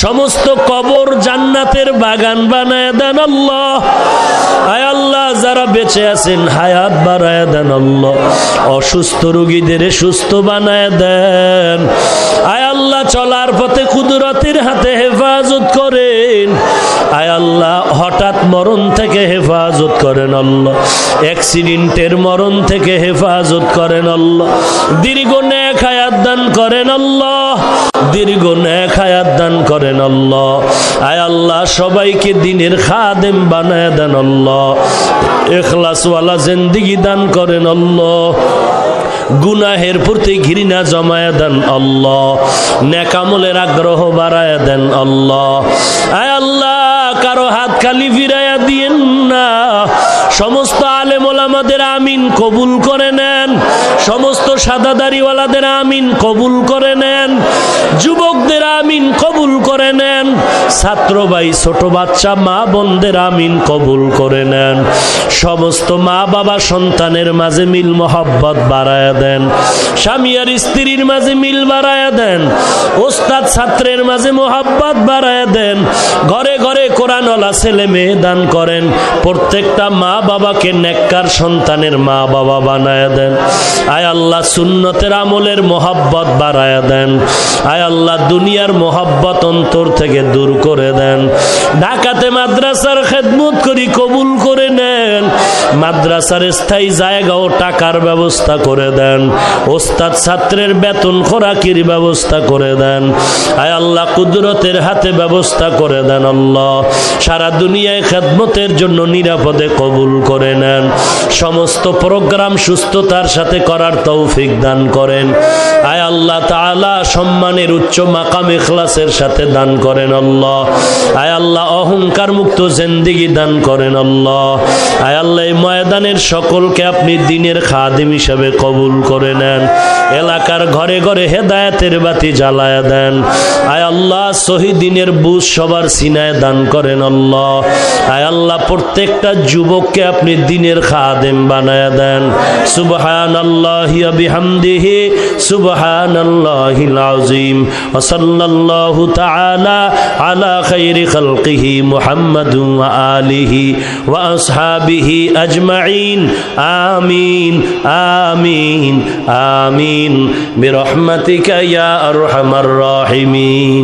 সমস্ত কবর জান্নাতের বাগান বানায় দেন আল্লাহ। আয় আল্লাহ যারা বেঁচে আছেন হায়াত বাড়ায় দেন আল্লাহ। অসুস্থ রোগীদের সুস্থ বানায় দেন। আয় আল্লাহ চলার পথে কুদরতের হাতে হেফাজত করেন। আয় আল্লাহ হঠাৎ মরণ থেকে হেফাজত করেন আল্লাহ। অ্যাক্সিডেন্টের মরণ থেকে হেফাজত করেন আল্লাহ। দীর্ঘ নেক হায়াত দান করেন আল্লাহ। দীর্ঘ নেক হায়াত দান করেন আল্লাহ। আয় আল্লাহ সবাইকে দ্বীনের খাদেম বানায় দেন আল্লাহ। ইখলাসওয়ালা জিন্দেগি দান করেন আল্লাহ। গুনাহের প্রতি ঘৃণা জমায় দেন আল্লাহ। নেক আমলের আগ্রহ বাড়ায় দেন আল্লাহ। আয় আল্লাহ কারো হাত খালি ফিরাইয়া দিয়েন না। সমস্ত আলেম ওলামাদের আমিন কবুল করে নেন। সমস্ত সাদাদারিওয়ালাদের আমিন কবুল করে নেন। যুবকদের আমিন কবুল করে নেন। ছাত্র ভাই ছোট বাচ্চা মা বোনদের আমিন কবুল করে নেন। সমস্ত মা বাবা সন্তানের মাঝে মিল মোহাব্বত বাড়ায় দেন। স্বামী আর স্ত্রীর মাঝে মিল বাড়ায় দেন। ওস্তাদ ছাত্রের মাঝে মোহাব্বত বাড়ায় দেন। ঘরে ঘরে কোরআনওয়ালা ছেলে মেয়ে দান করেন। প্রত্যেকটা মা বাবাকে নেককার সন্তানের মা বাবা বানায় দেন। আয় আল্লাহ সুন্নতের আমলের মোহাব্বত বাড়ায় দেন। আয় আল্লাহ দুনিয়ার মোহাব্বত অন্তর থেকে দূর করে দেন। ঢাকাতে মাদ্রাসার খেদমত করি কবুল করে নেন। মাদ্রাসার স্থায়ী জায়গা ও টাকার ব্যবস্থা করে দেন। ওস্তাদ ছাত্রের বেতন খোরাকির ব্যবস্থা করে দেন। আয় আল্লাহ কুদরতের হাতে ব্যবস্থা করে দেন আল্লাহ। সারা দুনিয়ায় খেদমতের জন্য নিরাপদে কবুল করে নেন। সমস্ত প্রোগ্রাম সুস্থতার সাথে করার তৌফিক দান করেন। আয় আল্লাহ তাআলা সম্মানের উচ্চ মাকাম ইখলাসের সাথে দান করেন আল্লাহ। আয় আল্লাহ অহংকার মুক্ত জিন্দেগি দান করেন আল্লাহ। আয় আল্লাহ এই ময়দানের সকলকে আপনি দ্বীনের খাদিম হিসেবে কবুল করে নেন। এলাকার ঘরে ঘরে হেদায়েতের বাতি জ্বালায়া দেন। আয় আল্লাহ সহি দ্বীনের বুঝ সবার সিনায় দান করেন আল্লাহ। আয় আল্লাহ প্রত্যেকটা যুবককে আপনি দ্বীনের খাদিম বানায়া দেন। সুবহানাল্লাহি ওয়া বিহামদিহি সুবহানাল্লাহিল আযীম ওয়া সাল্লাল্লাহু তাআলা আলা খাইরি খালকিহি মুহাম্মাদুন ওয়া আলিহি ওয়া আসহাবিহি আজমাইন। আমিন আমিন আমিন বিরহমাতিকা ইয়া আরহামার রাহিমিন।